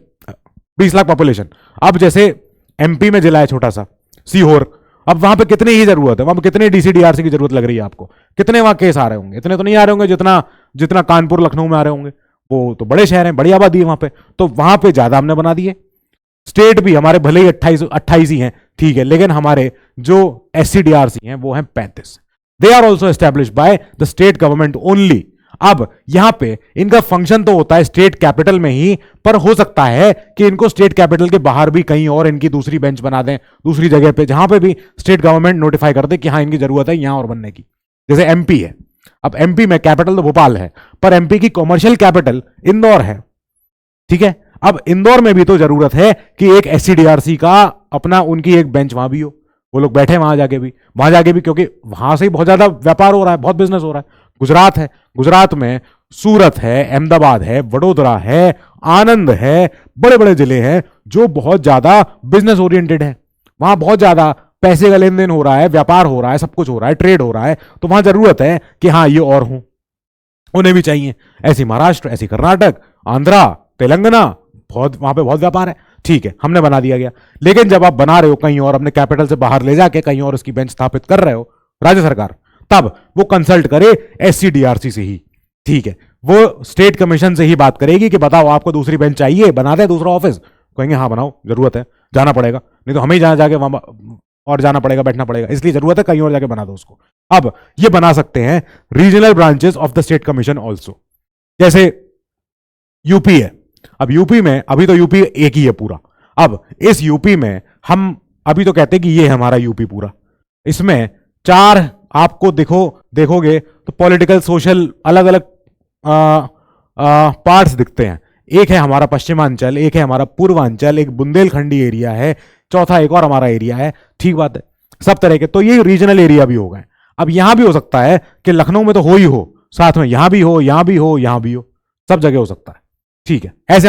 20 लाख पॉपुलेशन। अब जैसे एमपी में जिला है छोटा सा सीहोर, अब वहां पे कितनी ही जरूरत है, वहां पे कितने डीसीडीआरसी की जरूरत लग रही है आपको, कितने वहां केस आ रहे होंगे, इतने तो नहीं आ रहे होंगे जितना कानपुर लखनऊ में आ रहे होंगे, वो तो बड़े शहर हैं, बड़ी आबादी है वहां पे, तो वहां पे ज्यादा हमने बना दिए। स्टेट भी हमारे भले ही 28 ही हैं, ठीक है, लेकिन हमारे जो एससीडीआरसी हैं वो हैं 35। They are also establish by the state government only. अब यहां पे इनका फंक्शन तो होता है स्टेट कैपिटल में ही, पर हो सकता है कि इनको स्टेट कैपिटल के बाहर भी कहीं और इनकी दूसरी बेंच बना दें, दूसरी जगह पे, जहां पे भी स्टेट गवर्नमेंट नोटिफाई कर दे कि हाँ इनकी जरूरत है यहां और बनने की। जैसे एमपी है, अब एमपी में कैपिटल तो भोपाल है, पर एमपी की कॉमर्शियल कैपिटल इंदौर है, ठीक है। अब इंदौर में भी तो जरूरत है कि एक एससीडीआरसी का अपना उनकी एक बेंच वहां भी हो, वो लोग बैठे वहां जाके भी, क्योंकि वहां से ही बहुत ज्यादा व्यापार हो रहा है, बहुत बिजनेस हो रहा है। गुजरात है, गुजरात में सूरत है, अहमदाबाद है, वडोदरा है, आनंद है, बड़े बड़े जिले हैं जो बहुत ज्यादा बिजनेस ओरिएंटेड है, वहां बहुत ज्यादा पैसे का लेन देन हो रहा है, व्यापार हो रहा है, सब कुछ हो रहा है, ट्रेड हो रहा है, तो वहां जरूरत है कि हाँ ये और हो, उन्हें भी चाहिए। ऐसी महाराष्ट्र, ऐसी कर्नाटक, आंध्रा, तेलंगाना, वहां पे बहुत व्यापार है, ठीक है, हमने बना दिया गया। लेकिन जब आप बना रहे हो कहीं और, अपने कैपिटल से बाहर ले जाके कहीं और उसकी बेंच स्थापित कर रहे हो राज्य सरकार, तब वो कंसल्ट करे एससीडीआरसी से ही, ठीक है, वो स्टेट कमीशन से ही बात करेगी कि बताओ आपको दूसरी बेंच चाहिए, बना दे दूसरा ऑफिस, कहेंगे हाँ बनाओ, जरूरत है, जाना पड़ेगा, नहीं तो हमें ही जाके वहां और जाना पड़ेगा, बैठना पड़ेगा, इसलिए जरूरत है कहीं और जाके बना दो उसको। अब ये बना सकते हैं regional branches of the state commission also. जैसे यूपी है, अब यूपी में अभी तो यूपी एक ही है पूरा, अब इस यूपी में हम अभी तो कहते हैं कि ये है हमारा यूपी पूरा, इसमें 4 आपको देखोगे तो पॉलिटिकल सोशल अलग अलग पार्ट्स दिखते हैं। एक है हमारा पश्चिमांचल, एक है हमारा पूर्वांचल, एक बुंदेलखंडी एरिया है, चौथा एक और हमारा एरिया है, ठीक बात है, सब तरह के, तो ये रीजनल एरिया भी हो गए। अब यहां भी हो सकता है कि लखनऊ में तो हो ही हो, साथ में यहां भी हो, यहां भी हो, यहां भी हो, सब जगह हो सकता है, ठीक है। ऐसे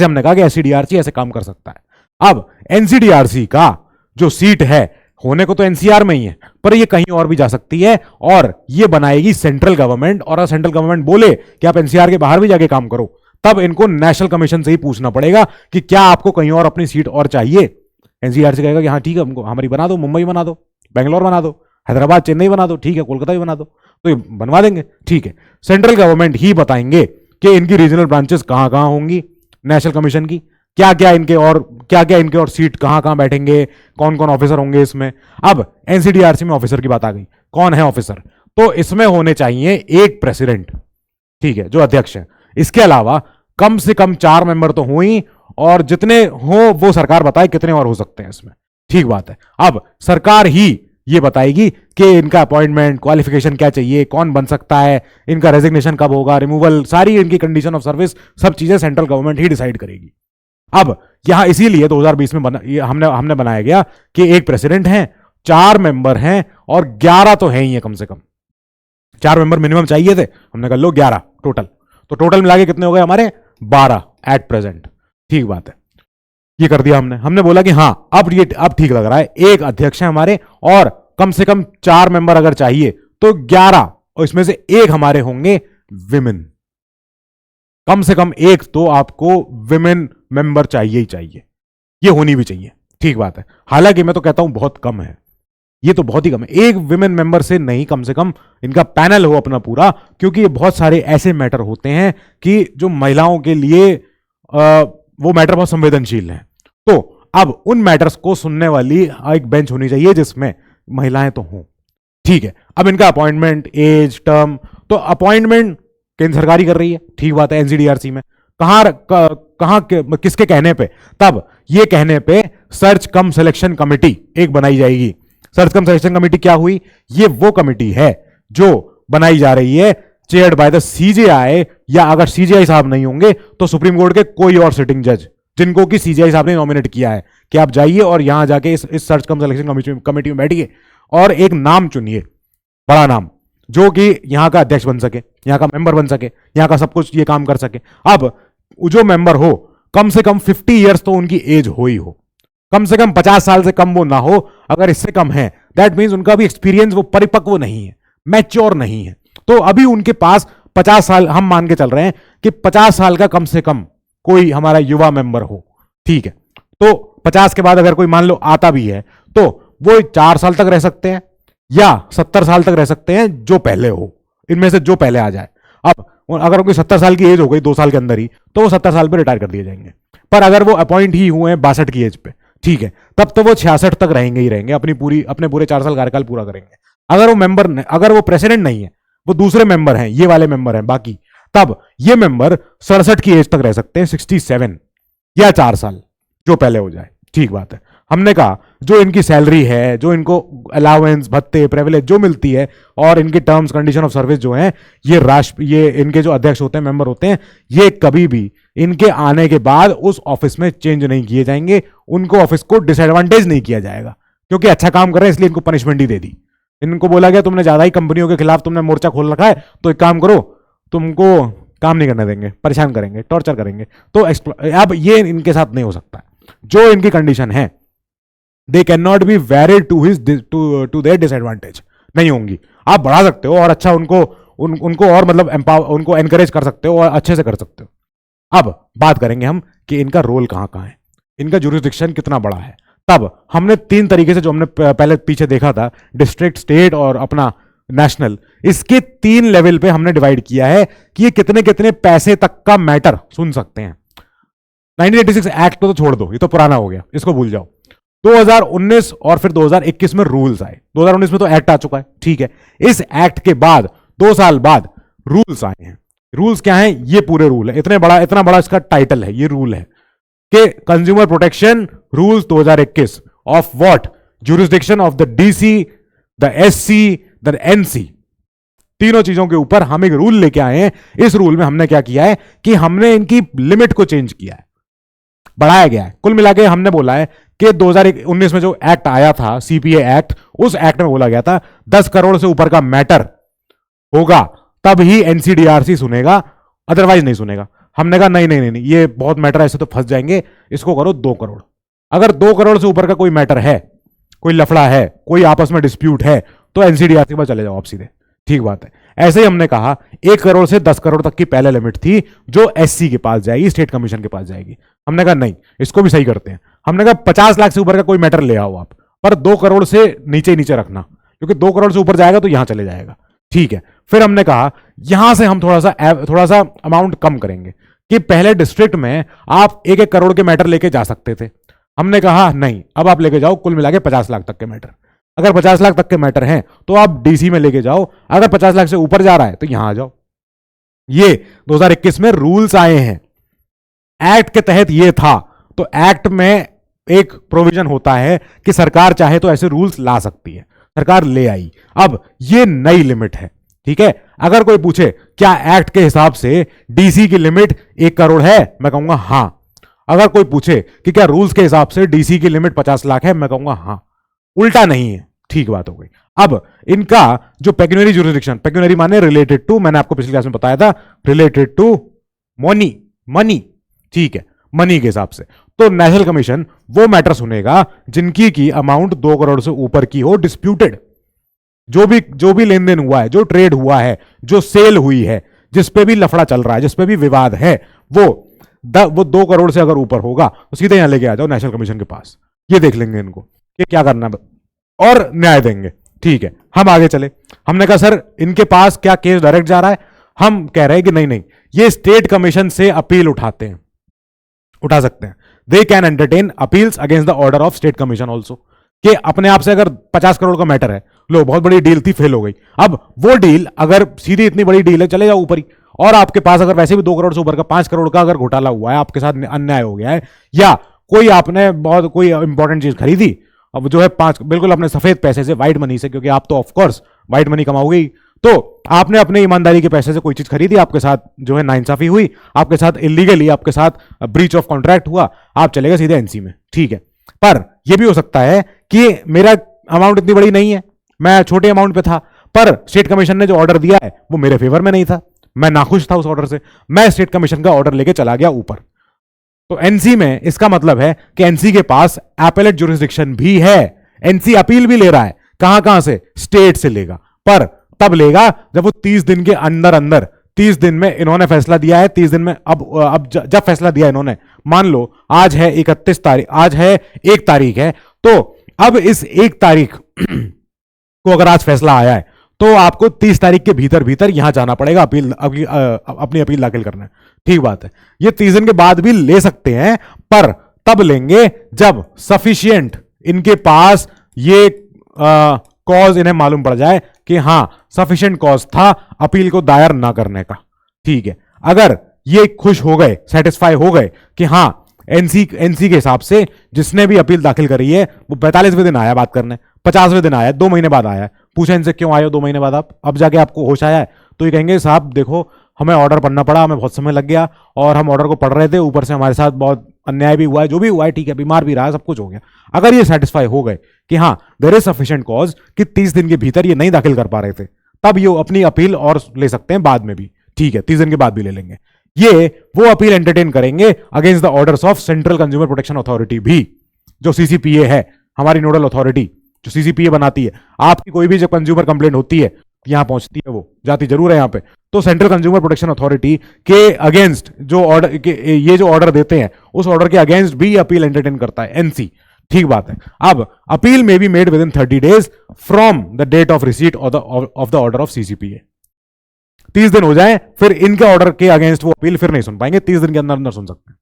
हमने कहा कि एससीडीआरसी ऐसे काम कर सकता है। अब एनसीडीआरसी का जो सीट है, होने को तो एनसीआर में ही है, पर ये कहीं और भी जा सकती है और ये बनाएगी सेंट्रल गवर्नमेंट, और सेंट्रल गवर्नमेंट बोले कि आप एनसीआर के बाहर भी जाके काम करो, तब इनको नेशनल कमीशन से ही पूछना पड़ेगा कि क्या आपको कहीं और अपनी सीट और चाहिए। एनसीआर से कहेगा कि हाँ ठीक है, हमको हमारी बना दो, मुंबई बना दो, बेंगलोर बना दो, हैदराबाद चेन्नई बना दो, ठीक है, कोलकाता भी बना दो, तो ये बनवा देंगे, ठीक है। सेंट्रल गवर्नमेंट ही बताएंगे कि इनकी रीजनल ब्रांचेस कहां कहां होंगी, नेशनल कमीशन की क्या क्या इनके और सीट कहां कहां बैठेंगे, कौन कौन ऑफिसर होंगे इसमें। अब एनसीडीआरसी में ऑफिसर की बात आ गई, कौन है ऑफिसर, तो इसमें होने चाहिए एक प्रेसिडेंट, ठीक है, जो अध्यक्ष है, इसके अलावा कम से कम 4 मेंबर तो हो ही, और जितने हो वो सरकार बताए कितने और हो सकते हैं इसमें, ठीक बात है। अब सरकार ही ये बताएगी कि इनका अपॉइंटमेंट, क्वालिफिकेशन क्या चाहिए, कौन बन सकता है, इनका रेजिग्नेशन कब होगा, रिमूवल, सारी इनकी कंडीशन ऑफ सर्विस, सब चीजें सेंट्रल गवर्नमेंट ही डिसाइड करेगी। अब यहां इसीलिए 2020 में हमने बनाया गया कि एक प्रेसिडेंट है, 4 मेंबर हैं, और 11 तो हैं ही है, कम से कम 4 मेंबर मिनिमम चाहिए थे, हमने कहा लो 11 टोटल, तो टोटल मिला के कितने हो गए हमारे 12 एट प्रेजेंट, ठीक बात है। ये कर दिया हमने बोला कि हाँ अब ठीक लग रहा है, एक अध्यक्ष है हमारे और कम से कम 4 मेंबर अगर चाहिए तो 11, और इसमें से एक हमारे होंगे विमेन, कम से कम एक तो आपको विमेन मेंबर चाहिए ही चाहिए, ये होनी भी चाहिए, ठीक बात है। हालांकि मैं तो कहता हूं बहुत कम है, ये तो बहुत ही कम है, एक विमेन मेंबर से नहीं, कम से कम इनका पैनल हो अपना पूरा, क्योंकि ये बहुत सारे ऐसे मैटर होते हैं कि जो महिलाओं के लिए वो मैटर बहुत संवेदनशील है। तो अब उन मैटर्स को सुनने वाली एक बेंच होनी चाहिए जिसमें महिलाएं तो हों। ठीक है, अब इनका अपॉइंटमेंट, एज, टर्म, तो अपॉइंटमेंट केंद्र सरकार ही कर रही है, ठीक बात है, एनसीडीआरसी में। कहां किसके कहने पे? तब ये कहने पे सर्च कम सिलेक्शन कमेटी एक बनाई जाएगी। सर्च कम सिलेक्शन कमेटी क्या हुई? ये वो कमेटी है जो बनाई जा रही है चेयर्ड बाय द सीजेआई, या अगर सीजेआई साहब नहीं होंगे तो सुप्रीम कोर्ट के कोई और सिटिंग जज, जिनको कि सीजेआई साहब ने नॉमिनेट किया है कि आप जाइए और यहां जाके इस सर्च कम सिलेक्शन कमेटी में बैठिए और एक नाम चुनिए, बड़ा नाम, जो कि यहां का अध्यक्ष बन सके, यहां का मेंबर बन सके, यहां का सब कुछ ये काम कर सके। अब जो मेंबर हो, कम से कम 50 ईयर्स तो उनकी एज हो ही हो, कम से कम 50 साल से कम वो ना हो। अगर इससे कम है, दैट मीन्स उनका भी एक्सपीरियंस, वो परिपक्व नहीं है, मैच्योर नहीं है। तो अभी उनके पास 50 साल, हम मान के चल रहे हैं कि 50 साल का कम से कम कोई हमारा युवा मेंबर हो, ठीक है। तो 50 के बाद अगर कोई मान लो आता भी है तो वो 4 साल तक रह सकते हैं या 70 साल तक रह सकते हैं, जो पहले हो, इनमें से जो पहले आ जाए। अब अगर उनकी 70 साल की एज हो गई 2 साल के अंदर ही, तो वो 70 साल पे रिटायर कर दिए जाएंगे। पर अगर वो अपॉइंट ही हुए हैं 62 की एज पे, ठीक है, तब तो वो 66 तक रहेंगे ही रहेंगे, अपने पूरे 4 साल कार्यकाल पूरा करेंगे। अगर वो मेंबर, अगर वो प्रेसिडेंट नहीं है, वो दूसरे मेंबर हैं, ये वाले मेंबर हैं बाकी, तब ये मेंबर 67 की एज तक रह सकते हैं, 67 या 4 साल, जो पहले हो जाए, ठीक बात है। हमने कहा जो इनकी सैलरी है, जो इनको अलाउंस, भत्ते, प्रिविलेज जो मिलती है, और इनके टर्म्स कंडीशन ऑफ सर्विस जो हैं, ये इनके जो अध्यक्ष होते हैं, मेंबर होते हैं, ये कभी भी इनके आने के बाद उस ऑफिस में चेंज नहीं किए जाएंगे। उनको ऑफिस को डिसएडवांटेज नहीं किया जाएगा, क्योंकि अच्छा काम कर रहे हैं इसलिए इनको पनिशमेंट ही दे दी। इनको बोला गया तुमने ज्यादा ही कंपनियों के खिलाफ तुमने मोर्चा खोल रखा है, तो एक काम करो, तुमको काम नहीं करने देंगे, परेशान करेंगे, टॉर्चर करेंगे। तो अब ये इनके साथ नहीं हो सकता। जो इनकी कंडीशन है, they can not be varied to their disadvantage, नहीं होंगी। आप बढ़ा सकते हो और अच्छा उनको और मतलब उनको एनकरेज कर सकते हो और अच्छे से कर सकते हो। अब बात करेंगे हम कि इनका रोल कहां कहां है, इनका जुरिस्डिक्शन कितना बड़ा है। तब हमने 3 तरीके से, जो हमने पहले पीछे देखा था, डिस्ट्रिक्ट, स्टेट और अपना नेशनल, इसके 3 लेवल पे हमने डिवाइड किया है कि ये कितने कितने पैसे तक का मैटर सुन सकते हैं। 1986 एक्ट तो छोड़ दो, ये तो पुराना हो गया, इसको भूल जाओ। 2019 और फिर 2021 में रूल्स आए। 2019 में तो एक्ट आ चुका है, ठीक है। इस एक्ट के बाद 2 साल बाद रूल्स आए हैं। रूल्स क्या हैं? ये पूरे रूल है, इतना बड़ा इसका टाइटल है, ये रूल है कि consumer protection rules 2021 of what? Jurisdiction of the DC, the SC, the NC. तीनों चीजों के ऊपर हम एक रूल लेके आए हैं। इस रूल में हमने क्या किया है कि हमने इनकी लिमिट को चेंज किया है, बढ़ाया गया है। कुल मिला के हमने बोला है कि 2019 में जो एक्ट आया था, सीपीए एक्ट, उस एक्ट में बोला गया था 10 करोड़ से ऊपर का मैटर होगा तब ही एनसीडीआरसी सुनेगा, अदरवाइज नहीं सुनेगा। हमने कहा नहीं नहीं नहीं, ये बहुत मैटर ऐसे तो फंस जाएंगे, इसको करो 2 करोड़। अगर 2 करोड़ से ऊपर का कोई मैटर है, कोई लफड़ा है, कोई आपस में डिस्प्यूट है, तो एनसीडीआरसी पर चले जाओ आप सीधे, ठीक बात है। ऐसे ही हमने कहा 1 करोड़ से 10 करोड़ तक की पहले लिमिट थी, जो एससी के पास जाएगी, स्टेट कमीशन के पास जाएगी। हमने कहा नहीं, इसको भी सही करते हैं। हमने कहा 50 लाख से ऊपर का कोई मैटर ले आओ आप, पर 2 करोड़ से नीचे नीचे रखना, क्योंकि 2 करोड़ से ऊपर जाएगा तो यहां चले जाएगा, ठीक है। फिर हमने कहा यहां से हम थोड़ा सा अमाउंट कम करेंगे कि पहले डिस्ट्रिक्ट में आप 1-1 करोड़ के मैटर लेके जा सकते थे। हमने कहा नहीं, अब आप लेके जाओ कुल मिला के 50 लाख तक के मैटर। अगर 50 लाख तक के मैटर हैं तो आप डीसी में लेके जाओ, अगर 50 लाख से ऊपर जा रहा है तो यहां आ जाओ। ये 2021 में रूल्स आए हैं, एक्ट के तहत ये था। तो एक्ट में एक प्रोविजन होता है कि सरकार चाहे तो ऐसे रूल्स ला सकती है, सरकार ले आई। अब ये नई लिमिट है, ठीक है। अगर कोई पूछे क्या एक्ट के हिसाब से डीसी की लिमिट 1 करोड़ है, मैं कहूंगा हां। अगर कोई पूछे कि क्या रूल्स के हिसाब से डीसी की लिमिट 50 लाख है, मैं कहूंगा हां। उल्टा नहीं है, ठीक बात हो गई। अब इनका जो पेक्यूनरी ज्यूरिसडिक्शन, पेक्यूनरी माने रिलेटेड टू, मैंने आपको पिछली क्लास में बताया था, रिलेटेड टू मनी, ठीक है, मनी के हिसाब से। तो नेशनल कमीशन वो मैटर सुनेगा जिनकी की अमाउंट 2 करोड़ से ऊपर की हो, डिस्प्यूटेड, जो भी लेन देन हुआ है, जो ट्रेड हुआ है, जो सेल हुई है, जिस पे भी लफड़ा चल रहा है, जिस पे भी विवाद है, वो 2 करोड़ से अगर ऊपर होगा तो सीधे यहां लेके आ जाओ नेशनल कमीशन के पास। ये देख लेंगे इनको कि क्या करना है और न्याय देंगे, ठीक है। हम आगे चले। हमने कहा सर इनके पास क्या केस डायरेक्ट जा रहा है? हम कह रहे हैं कि नहीं, ये स्टेट कमीशन से अपील उठाते हैं। उठा सकते हैं। They can entertain appeals against the order of state commission also, कि अपने आप से अगर 50 करोड़ का मैटर है, लो बहुत बड़ी डील थी, फेल हो गई, अब वो डील अगर सीधी इतनी बड़ी डील है, चले जाओ ऊपर ही, और आपके पास अगर वैसे भी 2 करोड़ से ऊपर का 5 करोड़ का अगर घोटाला हुआ है, आपके साथ अन्याय हो गया है, या कोई आपने बहुत कोई इंपॉर्टेंट चीज खरीदी, अब जो है 5 बिल्कुल अपने सफेद पैसे से, व्हाइट मनी से, क्योंकि आप तो ऑफकोर्स व्हाइट मनी कमाओगे ही, तो आपने अपने ईमानदारी के पैसे से कोई चीज खरीदी, आपके साथ जो है नाइंसाफी हुई, आपके साथ इलीगली, आपके साथ ब्रीच ऑफ कॉन्ट्रैक्ट हुआ, आप चले गए सीधे एनसी में, ठीक है। पर यह भी हो सकता है कि मेरा अमाउंट इतनी बड़ी नहीं है, मैं छोटे अमाउंट पे था, पर स्टेट कमीशन ने जो ऑर्डर दिया है वो मेरे फेवर में नहीं था, मैं नाखुश था उस ऑर्डर से, मैं स्टेट कमीशन का ऑर्डर लेके चला गया ऊपर। तो एनसी में इसका मतलब है कि एनसी के पास एपेलेट ज्यूरिसडिक्शन भी है, एनसी अपील भी ले रहा है, कहां से, स्टेट से लेगा, पर तब लेगा जब वो 30 दिन के अंदर अंदर, 30 दिन में इन्होंने फैसला दिया है, 30 दिन में अब जब फैसला दिया इन्होंने, मान लो आज है 31 तारीख, आज है 1 तारीख है, तो अब इस 1 तारीख को अगर आज फैसला आया है, तो आपको 30 तारीख के भीतर भीतर यहां जाना पड़ेगा अपनी अपील दाखिल करना है, ठीक बात है। ये 30 दिन के बाद भी ले सकते हैं, पर तब लेंगे जब सफिशिएंट इनके पास ये कॉज इन्हें मालूम पड़ जाए कि हां सफिशिएंट कॉज था अपील को दायर ना करने का, ठीक है। अगर ये खुश हो गए, सेटिस्फाई हो गए कि हां एनसी के हिसाब से जिसने भी अपील दाखिल करी है वो 45वें दिन आया बात करने, 50वें दिन आया, 2 महीने बाद आया, पूछा इनसे क्यों आए हो 2 महीने बाद आप, अब जाके आपको होश आया है, तो ये कहेंगे साहब देखो हमें ऑर्डर पढ़ना पड़ा, हमें बहुत समय लग गया, और हम ऑर्डर को पढ़ रहे थे, ऊपर से हमारे साथ बहुत अन्याय भी हुआ है, जो भी हुआ है ठीक है, बीमार भी रहा है, सब कुछ हो गया। अगर ये सेटिस्फाई हो गए कि हाँ देयर इज सफिशिएंट कॉज, कि 30 दिन के भीतर ये नहीं दाखिल कर पा रहे थे, तब ये अपनी अपील और ले सकते हैं बाद में भी, ठीक है, 30 दिन के बाद भी ले लेंगे। ये वो अपील एंटरटेन करेंगे against the orders of central consumer protection authority भी, जो सीसीपीए है, हमारी नोडल अथॉरिटी जो सीसीपीए बनाती है। आपकी कोई भी जब कंज्यूमर कंप्लेंट होती है यहां पहुंचती है, वो जाती जरूर है यहां पे, तो सेंट्रल कंज्यूमर प्रोटेक्शन अथॉरिटी के अगेंस्ट जो ऑर्डर, ये जो ऑर्डर देते हैं उस ऑर्डर के अगेंस्ट भी अपील एंटरटेन करता है एनसी, ठीक बात है। अब अपील में be made within 30 days from the date of receipt of the order of CCPA. 30 दिन हो जाए फिर इनके ऑर्डर के अगेंस्ट वो अपील फिर नहीं सुन पाएंगे, 30 दिन के अंदर अंदर सुन सकते हैं।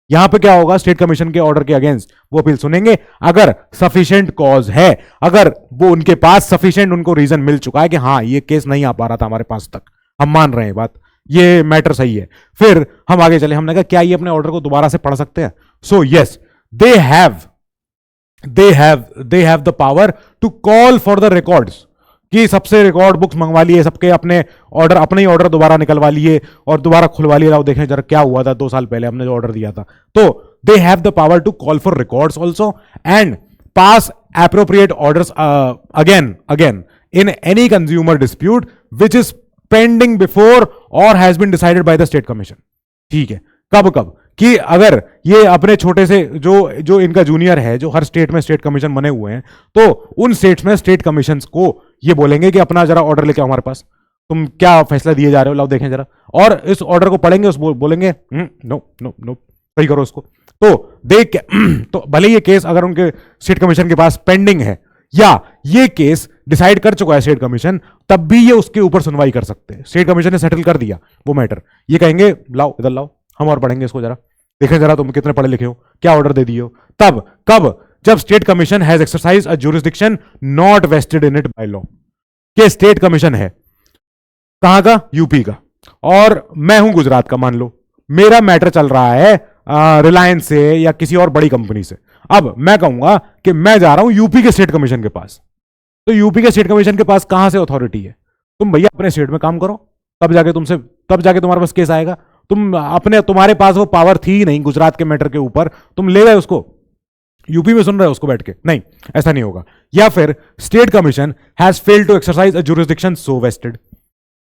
यहां पे क्या होगा, स्टेट कमीशन के ऑर्डर के अगेंस्ट वो अपील सुनेंगे अगर सफिशिएंट कॉज है, अगर वो उनके पास सफिशिएंट उनको रीजन मिल चुका है कि हाँ ये केस नहीं आ पा रहा था हमारे पास तक, हम मान रहे हैं बात, ये मैटर सही है, फिर हम आगे चले। हमने कहा क्या ये अपने ऑर्डर को दोबारा से पढ़ सकते हैं? So yes, they have the power to call for the records, कि सबसे रिकॉर्ड बुक्स मंगवा लिए, सबके अपने ही ऑर्डर दोबारा निकलवा लिए और दोबारा खुलवा लिए, देखें जरा क्या हुआ था 2 साल पहले हमने जो ऑर्डर दिया था। तो they have the power to call for records also and pass appropriate orders again in any consumer dispute which is pending before और has been decided by the state commission, ठीक है। कब कि अगर ये अपने छोटे से जो इनका जूनियर है, जो हर स्टेट में स्टेट कमीशन बने हुए हैं, तो उन स्टेट्स में स्टेट कमीशन को ये बोलेंगे कि अपना जरा ऑर्डर लेके आओ हमारे पास, तुम क्या फैसला दिए जा रहे हो, लाओ देखें जरा, और इस ऑर्डर को पढ़ेंगे, उस बोलेंगे नो नो नो, सही करो उसको। तो देख तो भले ये केस अगर उनके स्टेट कमीशन के पास पेंडिंग है या ये केस डिसाइड कर चुका है स्टेट कमीशन, तब भी ये उसके ऊपर सुनवाई कर सकते हैं। स्टेट कमीशन ने सेटल कर दिया वो मैटर, ये कहेंगे लाओ इधर लाओ, हम और पढ़ेंगे इसको जरा, देखें जरा तुम कितने पढ़े लिखे हो, क्या ऑर्डर दे दिए हो। तब कब? जब state commission has exercise a jurisdiction not vested in it by law, के स्टेट कमीशन है कहां का? यूपी का, और मैं हूं गुजरात का, मान लो मेरा मैटर चल रहा है रिलायंस से या किसी और बड़ी कंपनी से। अब मैं कहूंगा कि मैं जा रहा हूं यूपी के स्टेट कमीशन के पास, तो यूपी के स्टेट कमीशन के पास कहां से अथॉरिटी है? तुम भैया अपने स्टेट में काम करो, तब जाके तुम्हारे पास केस आएगा। तुम्हारे पास वो पावर थी ही नहीं गुजरात के मैटर के ऊपर, तुम ले गए उसको, यूपी में सुन रहे हो उसको बैठ के, नहीं ऐसा नहीं होगा। या फिर state commission has failed to exercise a jurisdiction so vested,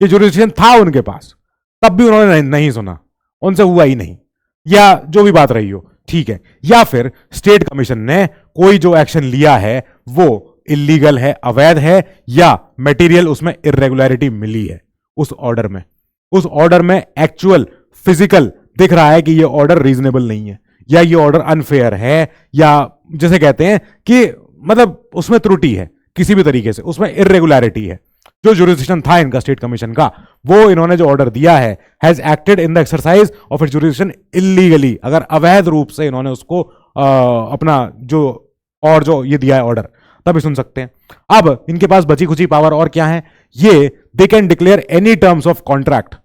ये ज्यूरिसडिक्शन था उनके पास, तब भी उन्होंने नहीं सुना, उनसे हुआ ही नहीं, या जो भी बात रही हो, ठीक है। या फिर स्टेट कमीशन ने कोई जो एक्शन लिया है वो इलीगल है, अवैध है, या मटेरियल उसमें इरेगुलरिटी मिली है उस ऑर्डर में एक्चुअल फिजिकल दिख रहा है कि ये ऑर्डर रीजनेबल नहीं है, या ये ऑर्डर अनफेयर है, या जैसे कहते हैं कि मतलब उसमें त्रुटि है, किसी भी तरीके से उसमें इरेगुलरिटी है, जो जुरिस्डिक्शन था इनका स्टेट कमीशन का, वो इन्होंने जो ऑर्डर दिया है, has acted in the exercise of its jurisdiction illegally, अगर अवैध रूप से इन्होंने उसको अपना जो ये दिया है ऑर्डर, तभी सुन सकते हैं। अब इनके पास बची खुची पावर और क्या है, ये दे can declare any terms of contract,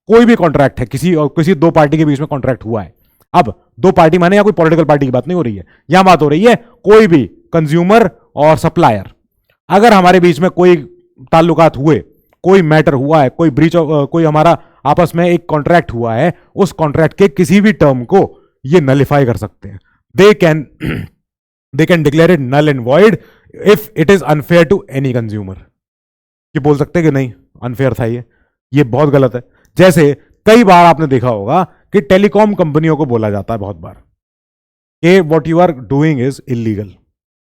कोई भी कॉन्ट्रैक्ट है, किसी दो पार्टी के बीच में कॉन्ट्रैक्ट हुआ है। अब दो पार्टी माने या कोई पॉलिटिकल पार्टी की बात नहीं हो रही है, यहां बात हो रही है कोई भी कंज्यूमर और सप्लायर, अगर हमारे बीच में कोई ताल्लुकात हुए, कोई मैटर हुआ है, कोई ब्रीच, कोई हमारा आपस में एक कॉन्ट्रैक्ट हुआ है, उस कॉन्ट्रैक्ट के किसी भी टर्म को ये नलिफाई कर सकते हैं। They can declare it null and void if it is unfair to any consumer. ये बोल सकते हैं कि नहीं अनफेयर था, ये बहुत गलत है। जैसे कई बार आपने देखा होगा कि टेलीकॉम कंपनियों को बोला जाता है बहुत बार कि what you are doing is illegal.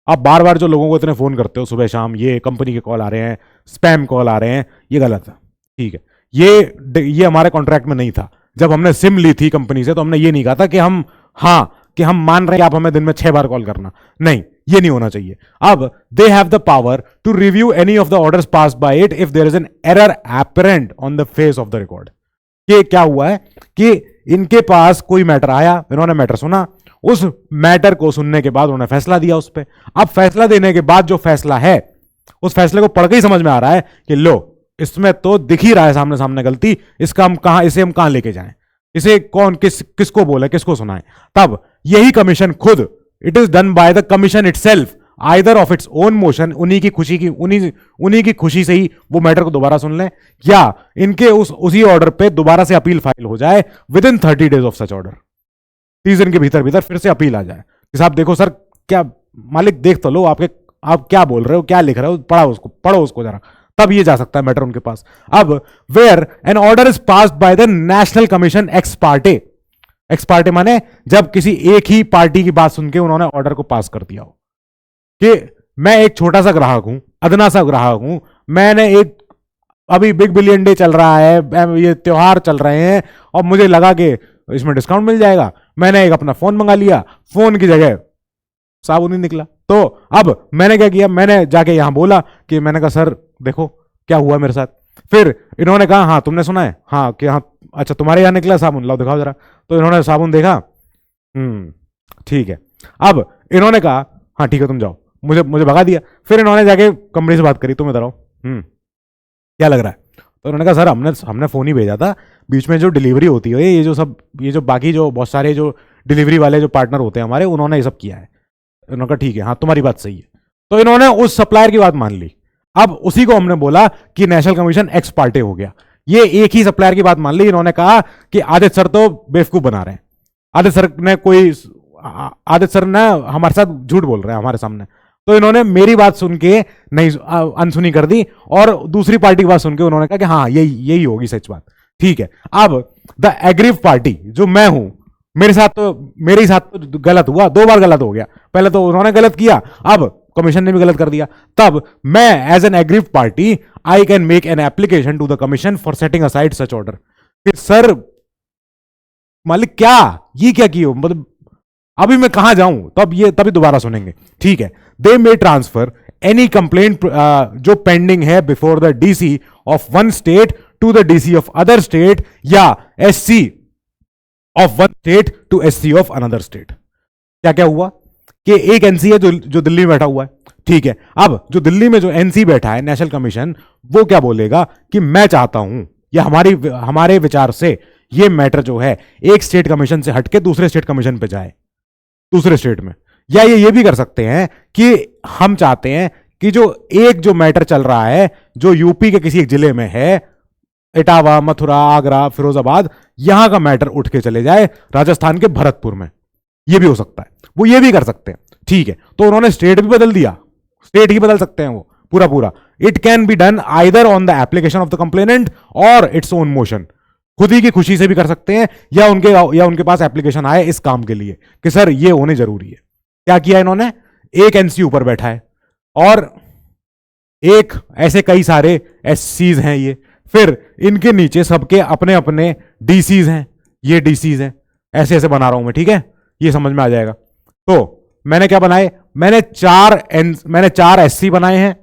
आप बार बार जो लोगों को इतने फोन करते हो सुबह शाम, ये कंपनी के कॉल आ रहे हैं, स्पैम कॉल आ रहे हैं, ये गलत है, ठीक है। ये हमारे कॉन्ट्रैक्ट में नहीं था। जब हमने सिम ली थी कंपनी से तो हमने ये नहीं कहा था कि हम मान रहे हैं आप हमें दिन में 6 बार कॉल करना, नहीं, ये नहीं होना चाहिए। अब they have the power to review any of the orders pass by it if there is an error apparent on the face of the record. कि क्या हुआ है कि इनके पास कोई मैटर आया, इन्होंने मैटर सुना, उस मैटर को सुनने के बाद उन्होंने फैसला दिया उस पर। अब फैसला देने के बाद जो फैसला है, उस फैसले को पढ़ के ही समझ में आ रहा है कि लो, इसमें तो दिख ही रहा है सामने सामने गलती, इसे हम कहां लेके जाएं, इसे कौन किसको बोले, किसको सुनाए। तब यही कमीशन खुद, it is done by the commission itself, either of its own motion, उन्हीं की खुशी से ही वो मैटर को दोबारा सुन लें, या इनके उसी ऑर्डर पे दोबारा से अपील फाइल हो जाए with in 30 days of such order. 30 दिन के भीतर फिर से अपील आ जाए कि साहब देखो सर, क्या मालिक देख तो लो, आप क्या बोल रहे हो, क्या लिख रहे हो, पढ़ो उसको जरा, तब ये जा सकता है मैटर उनके पास। अब where an order is passed by the national commission ex parte माने जब किसी एक ही पार्टी की बात सुन के उन्होंने ऑर्डर को पास कर दिया हो कि मैं एक छोटा सा ग्राहक हूं, अदना सा ग्राहक हूं, मैंने एक अभी बिग बिलियन डे चल रहा है, ये त्योहार चल रहे हैं और मुझे लगा कि इसमें डिस्काउंट मिल जाएगा, मैंने एक अपना फोन मंगा लिया, फोन की जगह साबुन ही निकला। तो अब मैंने क्या किया, मैंने जाके यहां बोला कि मैंने कहा सर देखो क्या हुआ मेरे साथ। फिर इन्होंने कहा हाँ तुमने सुना है, हाँ कि हाँ अच्छा तुम्हारे यहां निकला साबुन, लाओ दिखाओ जरा। तो इन्होंने साबुन देखा, ठीक है। अब इन्होंने कहा हाँ ठीक है तुम जाओ, मुझे भगा दिया। फिर इन्होंने जाके कंपनी से बात करी, तुम इधर आओ, क्या लग रहा है। तो उन्होंने कहा सर हमने फोन ही भेजा था, बीच में जो डिलीवरी होती है, ये जो बाकी जो बहुत सारे जो डिलीवरी वाले जो पार्टनर होते हैं हमारे, उन्होंने ये सब किया है। उन्होंने कहा ठीक है, हाँ तुम्हारी बात सही है। तो इन्होंने उस सप्लायर की बात मान ली। अब उसी को हमने बोला कि नेशनल कमीशन एक्स पार्टे हो गया। ये एक ही सप्लायर की बात मान ली। इन्होंने कहा कि आदित्य सर तो बेवकूफ बना रहे हैं, आदित्य सर ने हमारे साथ झूठ बोल रहे हैं हमारे सामने। तो इन्होंने मेरी बात सुन के नहीं अनसुनी कर दी और दूसरी पार्टी की बात सुन के उन्होंने कहा कि हाँ यही होगी सच बात, ठीक है। अब द एग्रीव पार्टी जो मैं हूं, मेरे साथ तो गलत हुआ, 2 बार गलत हो गया। पहले तो उन्होंने गलत किया, अब कमीशन ने भी गलत कर दिया। तब मैं as an aggrieve party I can make an application to the commission for setting aside such order. फिर सर मालिक क्या किए, मतलब अभी मैं कहां जाऊं, तभी दोबारा सुनेंगे, ठीक है। They may transfer any complaint जो पेंडिंग है before the DC of one state to the DC of other state, या SC of one state to SC of another state. क्या हुआ कि एक एनसी है जो दिल्ली में बैठा हुआ है, ठीक है। अब जो दिल्ली में जो एनसी बैठा है नेशनल कमीशन, वो क्या बोलेगा कि मैं चाहता हूं, या हमारे विचार से ये मैटर जो है एक स्टेट कमीशन से हटके दूसरे स्टेट कमीशन पे जाए, दूसरे स्टेट में। या ये भी कर सकते हैं कि हम चाहते हैं कि जो मैटर चल रहा है जो यूपी के किसी एक जिले में है, इटावा, मथुरा, आगरा, फिरोजाबाद, यहां का मैटर उठ के चले जाए राजस्थान के भरतपुर में। ये भी हो सकता है, वो ये भी कर सकते हैं, ठीक है। तो उन्होंने स्टेट भी बदल दिया, स्टेट ही बदल सकते हैं वो पूरा। It can be done either on the application of the complainant और इट्स ओन मोशन। खुद ही की खुशी से भी कर सकते हैं, या उनके पास एप्लीकेशन आए इस काम के लिए कि सर ये होने जरूरी है। क्या किया इन्होंने, एक एनसी ऊपर बैठा है और एक ऐसे कई सारे एससीज हैं ये, फिर इनके नीचे सबके अपने अपने डीसीज हैं, ये डीसीज हैं, ऐसे बना रहा हूं मैं, ठीक है, ये समझ में आ जाएगा। तो मैंने क्या बनाए, मैंने 4 एससी बनाए हैं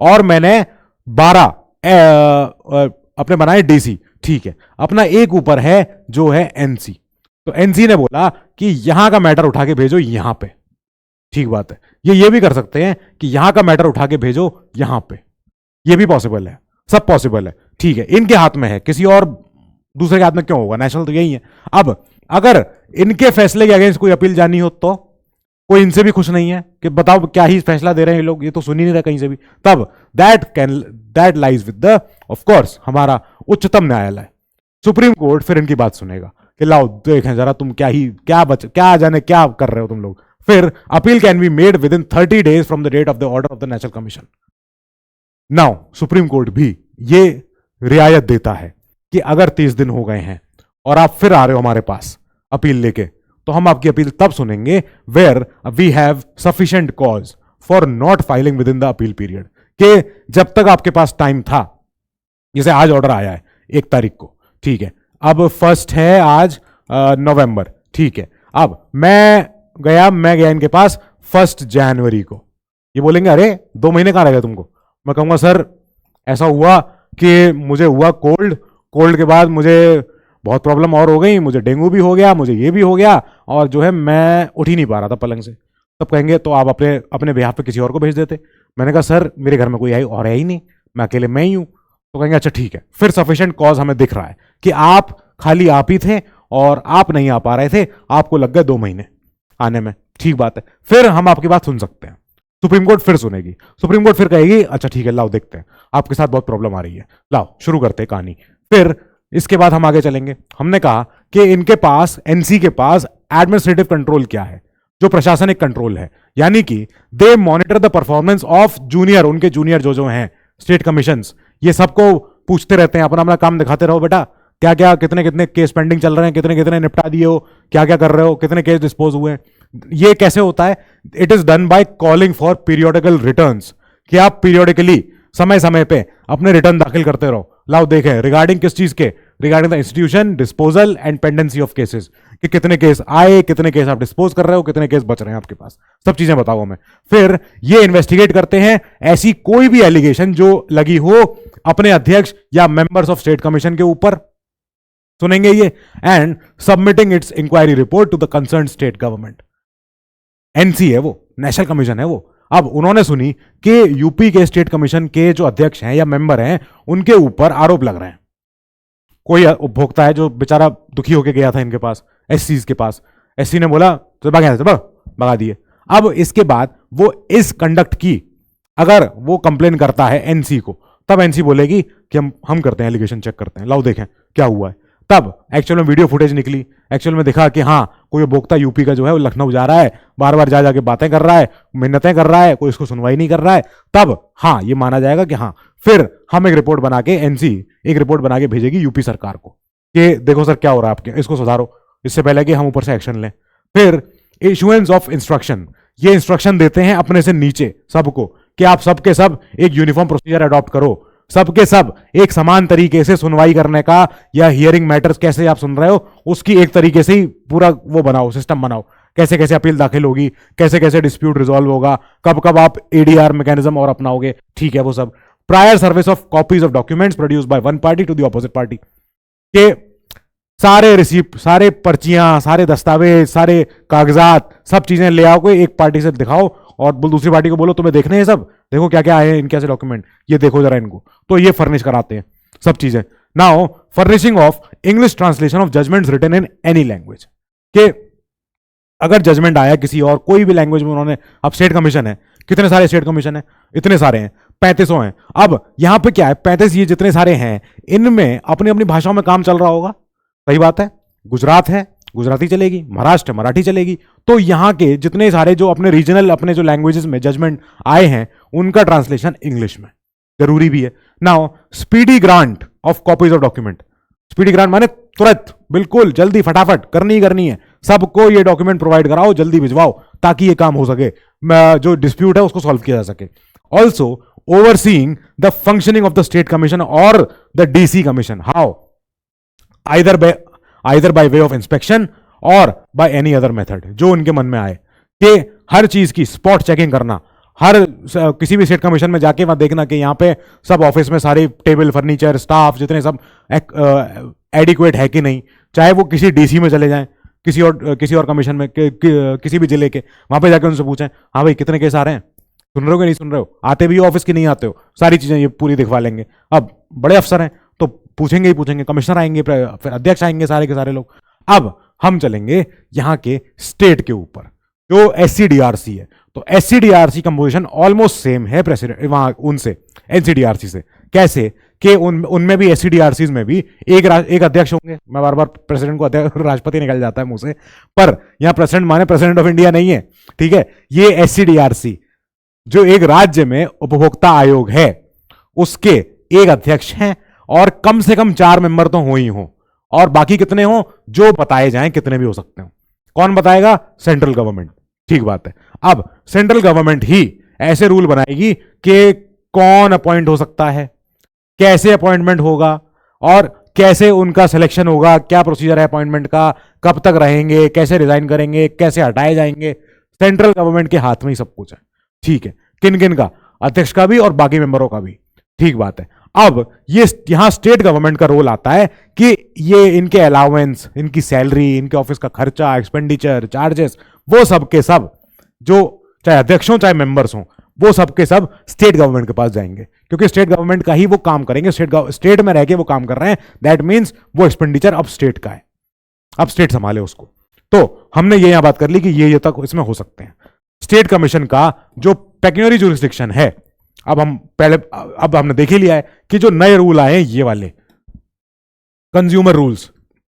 और मैंने 12 अपने बनाए डीसी, ठीक है, अपना एक ऊपर है जो है एनसी, तो एनसी ने बोला कि यहां का मैटर उठा के भेजो यहां पे, ठीक बात है। ये भी कर सकते हैं कि यहां का मैटर उठा के भेजो यहां पे, ये भी पॉसिबल है, सब पॉसिबल है, ठीक है। इनके हाथ में है, किसी और दूसरे के हाथ में क्यों होगा, नेशनल तो यही है। अब अगर इनके फैसले के अगेंस्ट कोई अपील जानी हो तो कोई इनसे भी खुश नहीं है कि बताओ क्या ही फैसला दे रहे हैं ये लोग, ये तो सुन ही नहीं रहे कहीं से भी, तब that lies with the of course हमारा उच्चतम न्यायालय, सुप्रीम कोर्ट फिर इनकी बात सुनेगा कि लाओ देखें जरा तुम क्या जाने क्या कर रहे हो तुम लोग। फिर appeal can be made within 30 days from the date of the order of the national commission. Now supreme court भी ये रियायत देता है कि अगर 30 दिन हो गए हैं और आप फिर आ रहे हो हमारे पास अपील लेके, तो हम आपकी अपील तब सुनेंगे where we have sufficient cause for not filing within the appeal period, कि जब तक आपके पास टाइम था, जैसे आज ऑर्डर आया है 1 तारीख को, ठीक है, अब 1 है आज नवंबर, ठीक है, अब मैं गया इनके पास 1 जनवरी को, ये बोलेंगे अरे 2 महीने कहां रह गए तुमको। मैं कहूंगा सर ऐसा हुआ कि मुझे हुआ कोल्ड के बाद मुझे बहुत प्रॉब्लम और हो गई, मुझे डेंगू भी हो गया, मुझे ये भी हो गया, और जो है मैं उठ ही नहीं पा रहा था पलंग से। तब कहेंगे तो आप अपने बिहाफ पे किसी और को भेज देते। मैंने कहा सर मेरे घर में कोई और है ही नहीं, मैं अकेले मैं ही हूं। तो कहेंगे अच्छा ठीक है, फिर सफिशिएंट कॉज हमें दिख रहा है कि खाली आप ही थे और आप नहीं आ पा रहे थे, आपको लग गए 2 महीने आने में, ठीक बात है, फिर हम आपकी बात सुन सकते हैं। सुप्रीम कोर्ट फिर सुनेगी, सुप्रीम कोर्ट फिर कहेगी अच्छा ठीक है लाओ देखते हैं, आपके साथ बहुत प्रॉब्लम आ रही है, लाओ शुरू करते हैं कहानी। फिर इसके बाद हम आगे चलेंगे। हमने कहा कि इनके पास, एनसी के पास एडमिनिस्ट्रेटिव कंट्रोल क्या है, जो प्रशासनिक कंट्रोल है, यानी कि they monitor the performance of junior, उनके जूनियर जो हैं स्टेट कमीशंस, ये सबको पूछते रहते हैं, अपना अपना काम दिखाते रहो बेटा, क्या क्या कितने कितने केस पेंडिंग चल रहे हैं, कितने कितने निपटा दिए हो, क्या क्या कर रहे हो, कितने केस डिस्पोज हुए हैं। ये कैसे होता है? It is done by calling for periodical returns, कि आप पीरियोडिकली समय समय पे अपने रिटर्न दाखिल करते रहो। लाओ देखें रिगार्डिंग किस चीज के, regarding the institution, disposal and pendency of cases, कि कितने केस आए, कितने केस आप डिस्पोज कर रहे हो, कितने केस बच रहे हैं आपके पास, सब चीजें बताओ हमें। फिर ये इन्वेस्टिगेट करते हैं ऐसी कोई भी एलिगेशन जो लगी हो अपने अध्यक्ष या मेंबर्स ऑफ स्टेट कमीशन के ऊपर, सुनेंगे ये, and submitting its inquiry report to the concern state government. NC है वो, नेशनल कमीशन है वो। अब उन्होंने सुनी कि यूपी के स्टेट कमीशन के जो अध्यक्ष हैं या मेंबर हैं, उनके ऊपर आरोप लग रहे हैं। कोई उपभोक्ता है जो बेचारा दुखी होकर गया था इनके पास, एससी के पास, एससी ने बोला तो भगा दिए। अब इसके बाद वो इस कंडक्ट की अगर वो कंप्लेन करता है एनसी को, तब एनसी बोलेगी कि हम करते हैं, एलिगेशन चेक करते हैं, लाओ देखें क्या हुआ है। तब एक्चुअल में वीडियो फुटेज निकली, एक्चुअल में दिखा कि हाँ कोई उपभोक्ता यूपी का जो है वो लखनऊ जा रहा है, बार बार जा जाके बातें कर रहा है, मिन्नतें कर रहा है, कोई इसको सुनवाई नहीं कर रहा है, तब हाँ ये माना जाएगा कि हाँ, फिर हम एक रिपोर्ट बना के, एनसी एक रिपोर्ट बना के भेजेगी यूपी सरकार को कि देखो सर क्या हो रहा है आपके, इसको सुधारो, इससे पहले कि हम ऊपर से एक्शन लें। फिर इशुएंस ऑफ इंस्ट्रक्शन, ये इंस्ट्रक्शन देते हैं अपने से नीचे सबको कि आप सबके सब एक यूनिफॉर्म प्रोसीजर अडॉप्ट करो, सबके सब एक समान तरीके से सुनवाई करने का, या हियरिंग मैटर्स कैसे आप सुन रहे हो उसकी एक तरीके से ही पूरा वो बनाओ, सिस्टम बनाओ, कैसे कैसे अपील दाखिल होगी, कैसे कैसे डिस्प्यूट रिजॉल्व होगा, कब कब आप एडीआर मैकेनिज्म और अपनाओगे, ठीक है वो सब। Prior service of copies of documents produced by one party to the opposite party, के सारे रिसिप्ट, सारे पर्चियां, सारे दस्तावेज, सारे कागजात, सब चीजें ले आओ, कोई एक पार्टी से दिखाओ और दूसरी पार्टी को बोलो तुम्हें देखने हैं सब, देखो क्या क्या आए हैं इनके ऐसे डॉक्यूमेंट, ये देखो जरा इनको, तो ये फर्निश कराते हैं सब चीजें। Now furnishing of English translation of judgments written in any language, के अगर जजमेंट आया किसी और कोई भी लैंग्वेज में, उन्होंने, अब स्टेट कमीशन है, कितने सारे स्टेट कमीशन है, इतने सारे हैं, 3500 हैं। अब यहां पे क्या है, 35 ये जितने सारे हैं, इनमें अपनी अपनी भाषाओं में काम चल रहा होगा, सही बात है। गुजरात है, गुजराती चलेगी, महाराष्ट्र मराठी चलेगी, तो यहां के जितने सारे जो अपने रीजनल, अपने जो लैंग्वेजेस में जजमेंट आए हैं, उनका ट्रांसलेशन इंग्लिश में जरूरी भी है। Now speedy grant of copies of document, speedy grant माने तुरंत, बिल्कुल जल्दी, फटाफट करनी ही करनी है, सबको ये डॉक्यूमेंट प्रोवाइड कराओ, जल्दी भिजवाओ, ताकि ये काम हो सके, जो डिस्प्यूट है उसको सॉल्व किया जा सके। Also overseeing the functioning of the state commission और the DC commission, how, either by way of inspection और by any other method, जो उनके मन में आए, कि हर चीज की स्पॉट चेकिंग करना, किसी भी स्टेट कमीशन में जाके वहां देखना कि यहाँ पे सब ऑफिस में सारे टेबल फर्नीचर स्टाफ जितने सब एडिक्वेट है कि नहीं। चाहे वो किसी डीसी में चले जाएं, किसी और कमीशन में किसी भी जिले के, वहां पे जाके उनसे पूछें हाँ भाई कितने केस आ रहे हैं, सुन रहे हो कि नहीं सुन रहे हो, आते भी हो ऑफिस की नहीं आते हो, सारी चीजें ये पूरी दिखवा लेंगे। अब बड़े अफसर हैं तो पूछेंगे ही पूछेंगे, कमिश्नर आएंगे, फिर अध्यक्ष आएंगे, सारे के सारे लोग। अब हम चलेंगे यहाँ के स्टेट के ऊपर जो एससीडीआरसी है। तो एससीडीआरसी कंपोजिशन ऑलमोस्ट सेम है प्रेसिडेंट वहां उनसे, एनसीडीआरसी से। कैसे कि उनमें भी एससीडीआरसी में भी एक अध्यक्ष होंगे। मैं बार बार प्रेसिडेंट को राष्ट्रपति निकल जाता है मुंह से, पर यहां प्रेसिडेंट माने प्रेसिडेंट ऑफ इंडिया नहीं है, ठीक है। ये एससीडीआरसी जो एक राज्य में उपभोक्ता आयोग है उसके एक अध्यक्ष हैं और कम से कम 4 मेंबर तो हो ही हो, और बाकी कितने हो जो बताए जाएं कितने भी हो सकते हो। कौन बताएगा? Central government. ठीक बात है। अब सेंट्रल गवर्नमेंट ही ऐसे रूल बनाएगी कि कौन अपॉइंट हो सकता है, कैसे अपॉइंटमेंट होगा और कैसे उनका सिलेक्शन होगा, क्या प्रोसीजर है अपॉइंटमेंट का, कब तक रहेंगे, कैसे रिजाइन करेंगे, कैसे हटाए जाएंगे। सेंट्रल गवर्नमेंट के हाथ में ही सब कुछ है। ठीक है, किन किन का? अध्यक्ष का भी और बाकी मेंबरों का भी। ठीक बात है। अब ये यहां स्टेट गवर्नमेंट का रोल आता है कि ये इनके अलाउंस, इनकी सैलरी, इनके ऑफिस का खर्चा, एक्सपेंडिचर, चार्जेस, वो सब के सब जो चाहे अध्यक्ष हो चाहे मेंबर्स हो, वो सब के सब स्टेट गवर्नमेंट के पास जाएंगे, क्योंकि स्टेट गवर्नमेंट का ही वो काम करेंगे। स्टेट में रह के वो काम कर रहे हैं, दैट मीन्स वो एक्सपेंडिचर अब स्टेट का है, अब स्टेट संभाले उसको। तो हमने ये यहां बात कर ली कि ये तक इसमें हो सकते हैं। स्टेट कमीशन का जो पेक्यूनियरी जुरिस्डिक्शन है, अब हमने देख ही लिया है कि जो नए रूल आए हैं ये वाले कंज्यूमर रूल्स,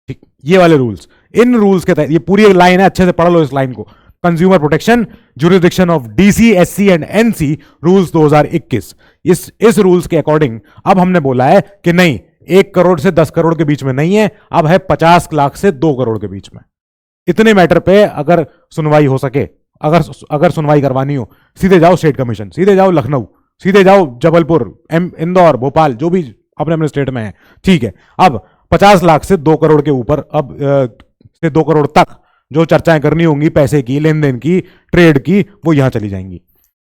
ठीक, ये वाले रूल्स, इन रूल्स के तहत, ये पूरी लाइन है, अच्छे से पढ़ लो इस लाइन को। Consumer protection jurisdiction of DC, SC and NC rules 2021। इस रूल्स के अकॉर्डिंग अब हमने बोला है कि नहीं 1 करोड़ से 10 करोड़ के बीच में नहीं है, अब है 50 लाख से 2 करोड़ के बीच में। इतने मैटर पे अगर सुनवाई हो सके, अगर सुनवाई करवानी हो, सीधे जाओ स्टेट कमीशन, सीधे जाओ लखनऊ, सीधे जाओ जबलपुर, इंदौर, भोपाल, जो भी अपने अपने स्टेट में है। ठीक है। अब 50 लाख से 2 करोड़ के ऊपर, अब से 2 करोड़ तक जो चर्चाएं करनी होंगी पैसे की, लेन देन की, ट्रेड की, वो यहां चली जाएंगी।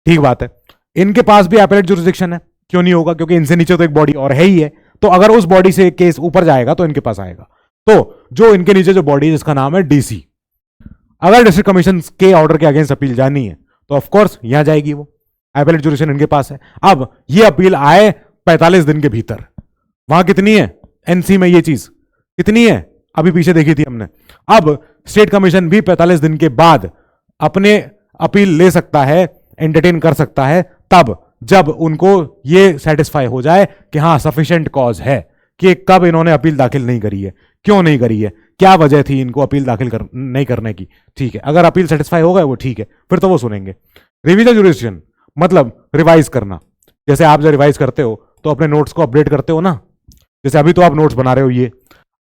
ठीक बात है। इनके पास भी एपेलेट जुरिस्डिक्शन है। क्यों नहीं होगा? क्योंकि इनसे नीचे तो एक बॉडी और है ही है। तो अगर उस बॉडी से केस ऊपर जाएगा तो इनके पास आएगा। तो जो इनके नीचे जो बॉडी है जिसका नाम है डीसी, अगर डिस्ट्रिक्ट कमीशन के ऑर्डर के अगेंस्ट अपील जानी है तो ऑफकोर्स यहां जाएगी, वो एपेलेट जुरिस्डिक्शन इनके पास है। अब ये अपील आए 45 दिन के भीतर, वहां कितनी है एनसी में, ये चीज कितनी है अभी पीछे देखी थी हमने। अब स्टेट कमीशन भी 45 दिन के बाद अपने अपील ले सकता है, एंटरटेन कर सकता है, तब जब उनको ये सेटिस्फाई हो जाए कि हाँ सफिशिएंट कॉज है कि कब इन्होंने अपील दाखिल नहीं करी है, क्यों नहीं करी है, क्या वजह थी इनको अपील दाखिल नहीं करने की। ठीक है, अगर अपील सेटिस्फाई हो गए वो ठीक है, फिर तो वो सुनेंगे। रिवीजन जुरिस्डिक्शन मतलब रिवाइज करना। जैसे आप जब रिवाइज करते हो तो अपने नोट्स को अपडेट करते हो ना, जैसे अभी तो आप नोट्स बना रहे हो, ये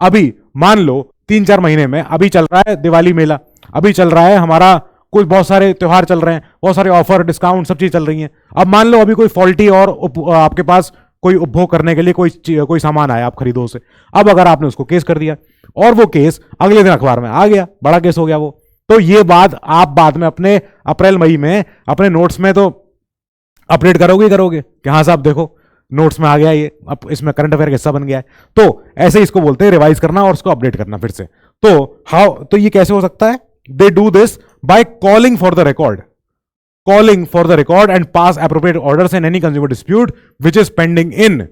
अभी मान लो 3-4 महीने में, अभी चल रहा है दिवाली मेला, अभी चल रहा है हमारा कुछ, बहुत सारे त्यौहार चल रहे हैं, बहुत सारे ऑफर, डिस्काउंट, सब चीज चल रही हैं। अब मान लो अभी कोई फॉल्टी और आपके पास कोई उपभोग करने के लिए कोई सामान आया, आप खरीदो उसे। अब अगर आपने उसको केस कर दिया और वो केस अगले दिन अखबार में आ गया, बड़ा केस हो गया वो, तो ये बात आप बाद में अपने अप्रैल मई में अपने नोट्स में तो अपडेट करोगे कि हाँ साहब देखो नोट्स में आ गया ये, अब इसमें करंट अफेयर का हिस्सा बन गया है। तो ऐसे इसको बोलते हैं रिवाइज करना और उसको अपडेट करना फिर से। तो ये कैसे हो सकता है? They do this by calling for the record and pass appropriate orders in any consumer dispute which is pending in the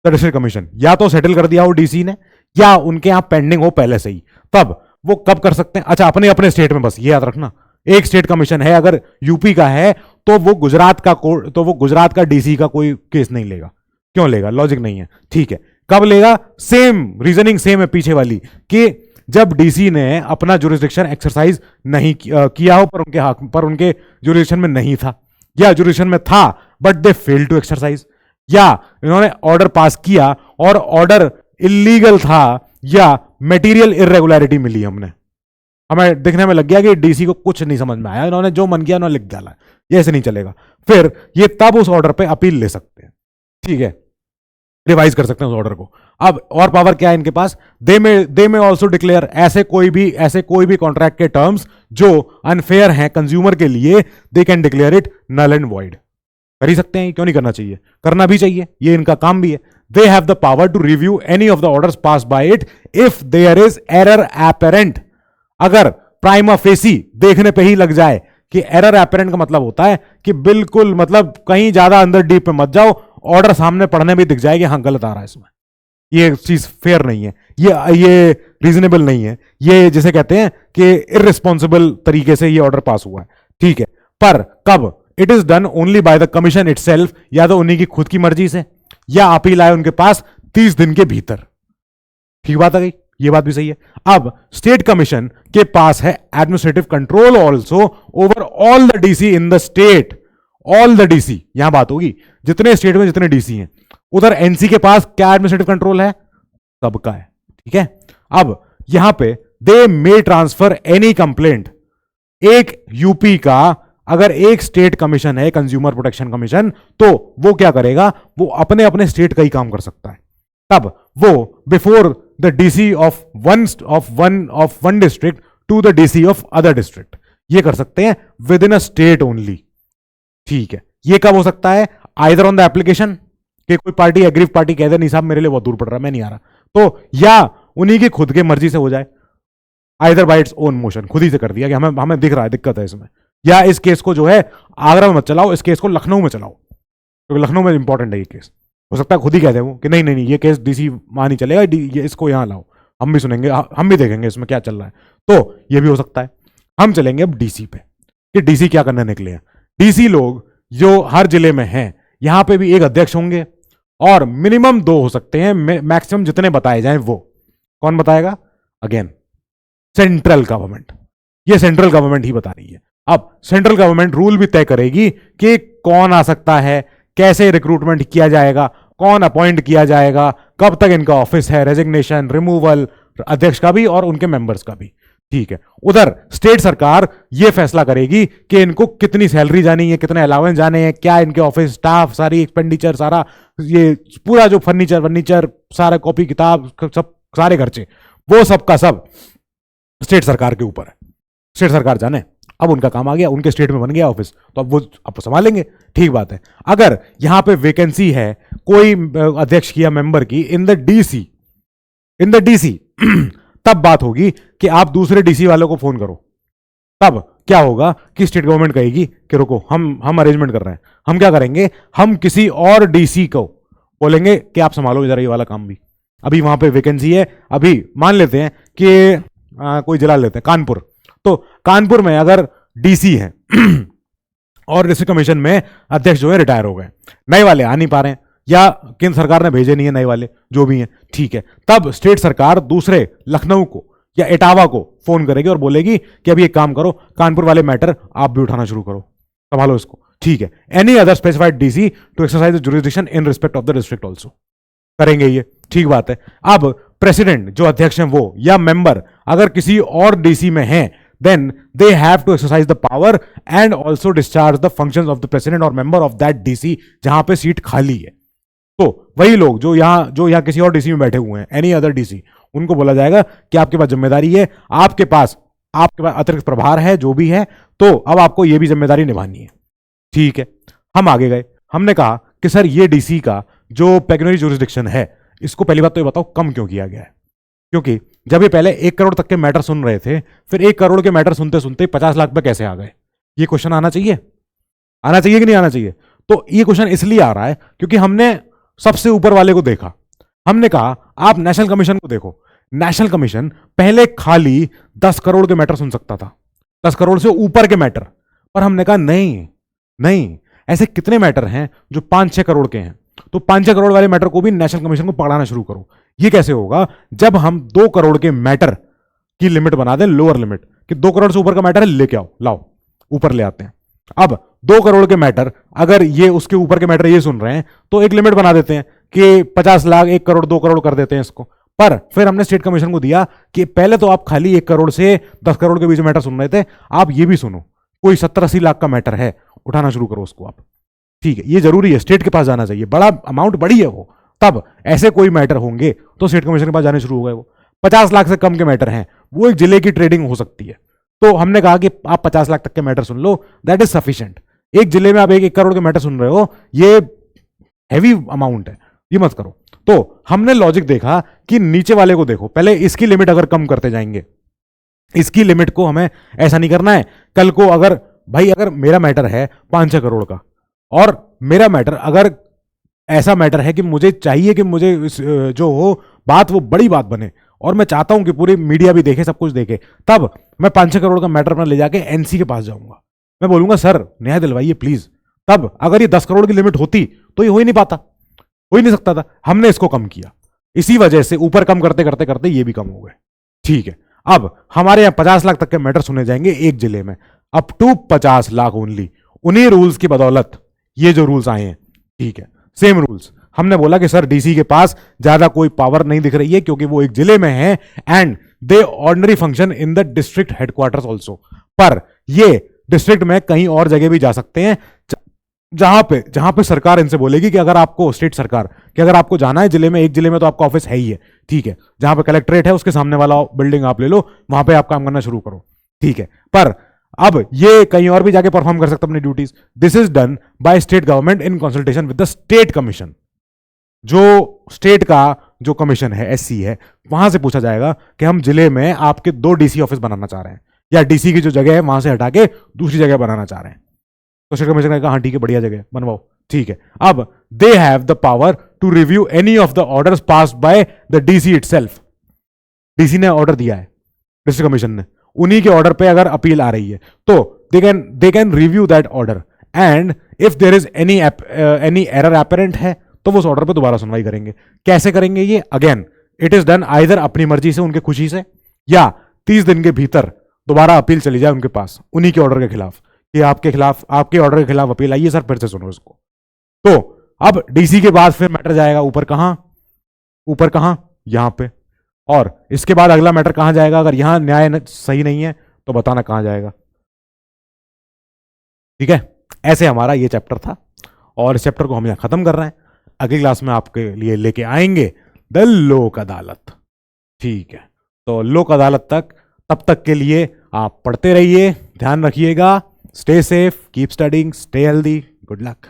district commission. या तो सेटल कर दिया हो डीसी ने, या उनके यहां पेंडिंग हो पहले से ही, तब वो कब कर सकते हैं? अच्छा, अपने स्टेट में, बस ये याद रखना, एक स्टेट कमीशन है, अगर यूपी का है तो वो गुजरात का डीसी का कोई केस नहीं लेगा। क्यों लेगा? लॉजिक नहीं है। ठीक है, कब लेगा? सेम रीजनिंग सेम है पीछे वाली, कि जब डीसी ने अपना जुरिस्डिक्शन एक्सरसाइज नहीं किया हो, पर उनके जुरिस्डिक्शन में नहीं था, या जुरिस्डिक्शन में था but they fail to exercise, या इन्होंने ऑर्डर पास किया और ऑर्डर इलीगल था, या मटेरियल इरेगुलरिटी मिली, हमें दिखने में लग गया कि डीसी को कुछ नहीं समझ में आया, इन्होंने जो मन किया उन्होंने लिख डाला। ये ऐसे नहीं चलेगा। फिर ये तब उस ऑर्डर पे अपील ले सकते हैं। ठीक है, रिवाइज कर सकते हैं उस ऑर्डर को। अब और पावर क्या है इनके पास, दे में ऑल्सो डिक्लेयर, ऐसे कोई भी कॉन्ट्रैक्ट के टर्म्स जो अनफेयर हैं कंज्यूमर के लिए, they can declare it null and void. कर ही सकते हैं, क्यों नहीं करना चाहिए, करना भी चाहिए, ये इनका काम भी है। They have the power to review any of the orders pass by it if there is error apparent. अगर प्राइमा फेसी देखने पे ही लग जाए कि एरर एपेरेंट का मतलब होता है कि बिल्कुल मतलब कहीं ज्यादा अंदर डीप में मत जाओ, ऑर्डर सामने पढ़ने में दिख जाए कि हाँ गलत आ रहा है इसमें, ये चीज फेयर नहीं है, ये रीजनेबल नहीं है, ये जिसे कहते हैं कि इररिस्पॉन्सिबल तरीके से ये ऑर्डर पास हुआ है, ठीक है। पर कब, it is done only by the commission itself, या तो उन्हीं की खुद की मर्जी से, या अपील आए उनके पास 30 दिन के भीतर। ठीक बात आ गई, ये बात भी सही है। अब स्टेट कमीशन के पास है administrative control also over all the DC in the state, all the DC, यहां बात होगी जितने स्टेट में जितने डीसी हैं, उधर एनसी के पास क्या एडमिनिस्ट्रेटिव कंट्रोल है, सबका है, ठीक है। अब यहां पे दे मे ट्रांसफर एनी कंप्लेंट, एक यूपी का अगर एक स्टेट कमीशन है कंज्यूमर प्रोटेक्शन कमीशन, तो वो क्या करेगा, वो अपने अपने स्टेट का ही काम कर सकता है। तब वो before the DC of one district to the DC of other district, ये कर सकते हैं within a state only, ठीक है। ये कब हो सकता है, आइदर ऑन द एप्लीकेशन, कि कोई पार्टी एग्रीव पार्टी कह दे नहीं साहब मेरे लिए बहुत दूर पड़ रहा है मैं नहीं आ रहा, तो या उन्हीं की खुद के मर्जी से हो जाए, either bye its own motion, खुद ही से कर दिया कि हमें दिख रहा है दिक्कत है इसमें, या इस केस को जो है आगरा में मत चलाओ, इस केस को लखनऊ में चलाओ, क्योंकि लखनऊ में इंपॉर्टेंट है ये केस। हो सकता है खुद ही कहते हैं वो कि नहीं नहीं नहीं ये केस डीसी वहां नहीं चलेगा, ये इसको यहां लाओ, हम भी सुनेंगे, हम भी देखेंगे इसमें क्या चल रहा है, तो ये भी हो सकता है। हम चलेंगे अब डीसी पे कि डीसी क्या करने निकले हैं। डीसी लोग जो हर जिले में हैं, यहां पे भी एक अध्यक्ष होंगे और मिनिमम 2 हो सकते हैं, मैक्सिमम जितने बताए जाएं वो। कौन बताएगा, अगेन सेंट्रल गवर्नमेंट, ये सेंट्रल गवर्नमेंट ही बता रही है। अब सेंट्रल गवर्नमेंट रूल भी तय करेगी कि कौन आ सकता है, कैसे रिक्रूटमेंट किया जाएगा, कौन अपॉइंट किया जाएगा, कब तक इनका ऑफिस है, रेजिग्नेशन, रिमूवल, अध्यक्ष का भी और उनके मेंबर्स का भी, ठीक है। उधर स्टेट सरकार यह फैसला करेगी कि इनको कितनी सैलरी जानी है, कितने अलाउंस जाने हैं, क्या इनके ऑफिस स्टाफ, सारी एक्सपेंडिचर, सारा ये पूरा जो फर्नीचर सारा कॉपी किताब सब सारे खर्चे, वो सब का सब स्टेट सरकार के ऊपर है, स्टेट सरकार जाने। अब उनका काम आ गया, उनके स्टेट में बन गया ऑफिस, तो अब वो संभालेंगे, ठीक बात है। अगर यहां पे वैकेंसी है कोई अध्यक्ष की या मेंबर की इन द डीसी तब बात होगी कि आप दूसरे डीसी वालों को फोन करो। तब क्या होगा कि स्टेट गवर्नमेंट कहेगी कि रुको हम अरेंजमेंट कर रहे हैं, हम क्या करेंगे, हम किसी और डीसी को बोलेंगे कि आप संभालो इधर ये वाला काम भी। अभी वहां पे वैकेंसी है, अभी मान लेते हैं कि कोई जिला लेते हैं कानपुर, तो कानपुर में अगर डीसी है और डिस्ट्रिक्ट कमीशन में अध्यक्ष जो है रिटायर हो गए, नए वाले आ नहीं पा रहे हैं या केंद्र सरकार ने भेजे नहीं है नए वाले जो भी हैं, ठीक है। तब स्टेट सरकार दूसरे लखनऊ को या इटावा को फोन करेगी और बोलेगी कि अभी एक काम करो, कानपुर वाले मैटर आप भी उठाना शुरू करो, संभालो इसको, ठीक है। Any other specified DC to exercise the jurisdiction in respect of the district also, करेंगे ये, ठीक बात है। अब प्रेसिडेंट जो अध्यक्ष हैं वो या मेंबर अगर किसी और डीसी में हैं, then they have to exercise the power and also discharge the functions of the president or member of that DC जहां पे सीट खाली है। तो वही लोग जो यहां किसी और डीसी में बैठे हुए हैं, एनी अदर डीसी, उनको बोला जाएगा कि आपके पास जिम्मेदारी है, आपके पास अतिरिक्त प्रभार है जो भी है, तो अब आपको ये भी जिम्मेदारी निभानी है, ठीक है। हम आगे गए, हमने कहा कि सर ये डीसी का जो पेक्यूनियरी जुरिसडिक्शन है, इसको पहली बात तो ये बताओ कम क्यों किया गया है, क्योंकि जब ये पहले 1 करोड़ तक के मैटर सुन रहे थे, फिर 1 करोड़ के मैटर सुनते सुनते 50 लाख पे कैसे आ गए, ये क्वेश्चन आना चाहिए कि नहीं आना चाहिए। तो ये क्वेश्चन इसलिए आ रहा है क्योंकि हमने सबसे ऊपर वाले को देखा, हमने कहा आप नेशनल कमीशन को देखो, नेशनल कमीशन पहले खाली 10 करोड़ के मैटर सुन सकता था, 10 करोड़ से ऊपर के मैटर, पर हमने कहा नहीं, ऐसे कितने मैटर हैं जो 5-6 करोड़ के हैं, तो 5-6 करोड़ वाले मैटर को भी नेशनल कमीशन को पकड़ाना शुरू करो। ये कैसे होगा, जब हम 2 करोड़ के मैटर की लिमिट बना दें, लोअर लिमिट, कि 2 करोड़ से ऊपर का मैटर है लेके आओ, लाओ ऊपर ले आते हैं। अब 2 करोड़ के मैटर अगर ये उसके ऊपर के मैटर ये सुन रहे हैं, तो एक लिमिट बना देते हैं कि 50 लाख 1 करोड़ 2 करोड़ कर देते हैं इसको। पर फिर हमने स्टेट कमीशन को दिया कि पहले तो आप खाली 1 करोड़ से 10 करोड़ के बीच मैटर सुन रहे थे, आप ये भी सुनो, कोई 70-80 लाख का मैटर है, उठाना शुरू करो उसको आप, ठीक है। ये जरूरी है, स्टेट के पास जाना चाहिए, बड़ा अमाउंट बड़ी है वो, तब ऐसे कोई मैटर होंगे तो स्टेट कमीशन के पास जाने शुरू हो गए। वो 50 लाख से कम के मैटर हैं, वो एक जिले की ट्रेडिंग हो सकती है। तो हमने कहा कि आप 50 लाख तक के matter soon low, that is sufficient. एक जिले में आप 1 करोड़ के मैटर सुन रहे हो, ये हैवी अमाउंट है, ये मत करो। तो हमने लॉजिक देखा कि नीचे वाले को देखो, पहले इसकी लिमिट अगर कम करते जाएंगे, इसकी लिमिट को हमें ऐसा नहीं करना है। कल को अगर भाई अगर मेरा मैटर है 5-6 करोड़ का, और मेरा मैटर अगर ऐसा मैटर है कि मुझे चाहिए कि मुझे जो हो बात वो बड़ी बात बने, और मैं चाहता हूं कि पूरी मीडिया भी देखे, सब कुछ देखे, तब मैं 5-6 करोड़ का मैटर अपना ले जाके एनसी के पास जाऊंगा। मैं बोलूंगा सर न्याय दिलवाइए प्लीज। तब अगर ये 10 करोड़ की लिमिट होती तो ये हो ही नहीं पाता, हो ही नहीं सकता था। हमने इसको कम किया, इसी वजह से ऊपर कम करते करते करते ये भी कम हो गए। ठीक है, अब हमारे यहां 50 लाख तक के मैटर सुने जाएंगे एक जिले में, अप टू 50 लाख ओनली। उन्हीं रूल्स की बदौलत ये जो रूल्स आए हैं, ठीक है, सेम रूल्स। हमने बोला कि सर डीसी के पास ज्यादा कोई पावर नहीं दिख रही है क्योंकि वो एक जिले में है, and they ordinary function in the district headquarters also. पर ये डिस्ट्रिक्ट में कहीं और जगह भी जा सकते हैं, जहां पे सरकार इनसे बोलेगी कि अगर आपको, स्टेट सरकार, कि अगर आपको जाना है जिले में, एक जिले में तो आपका ऑफिस है ही है, ठीक है, जहां पे कलेक्ट्रेट है उसके सामने वाला बिल्डिंग आप ले लो, वहां पे आप काम करना शुरू करो, ठीक है। पर अब ये कहीं और भी जाके परफॉर्म कर सकते अपनी duties. This is done by state government in consultation with the state commission. जो स्टेट का जो कमीशन है, एससी है, वहां से पूछा जाएगा कि हम जिले में आपके 2 डीसी ऑफिस बनाना चाह रहे हैं, या डीसी की जो जगह है वहां से हटा के दूसरी जगह बनाना चाह रहे हैं। तो स्टेट कमीशन ने कहा हाँ ठीक है, बढ़िया जगह बनवाओ, ठीक है। अब they have the power to review any of the orders passed by the DC itself. DC ने ऑर्डर दिया है, डिस्ट्रिक्ट कमीशन ने, उन्हीं के ऑर्डर पे अगर अपील आ रही है तो they can review that order, and if there is any error apparent है तो वो उस ऑर्डर पे दोबारा सुनवाई करेंगे। कैसे करेंगे ये? Again it is done either अपनी मर्जी से, उनके खुशी से, या 30 दिन के भीतर दोबारा अपील चली जाए उनके पास उन्हीं के ऑर्डर के खिलाफ, कि आपके खिलाफ, आपके ऑर्डर के खिलाफ अपील आई है सर, फिर से सुनो इसको। तो अब डीसी के बाद फिर मैटर जाएगा ऊपर, कहां? यहां पे। और इसके बाद अगला मैटर कहां जाएगा? अगर यहां न्याय सही नहीं है तो बताना कहां जाएगा। ठीक है, ऐसे हमारा ये चैप्टर था, और इस चैप्टर को हम यहां खत्म कर रहे हैं। अगली क्लास में आपके लिए लेके आएंगे द लोक अदालत। ठीक है, तो लोक अदालत तक, तब तक के लिए आप पढ़ते रहिए, ध्यान रखिएगा, stay safe, keep studying, stay healthy, good luck.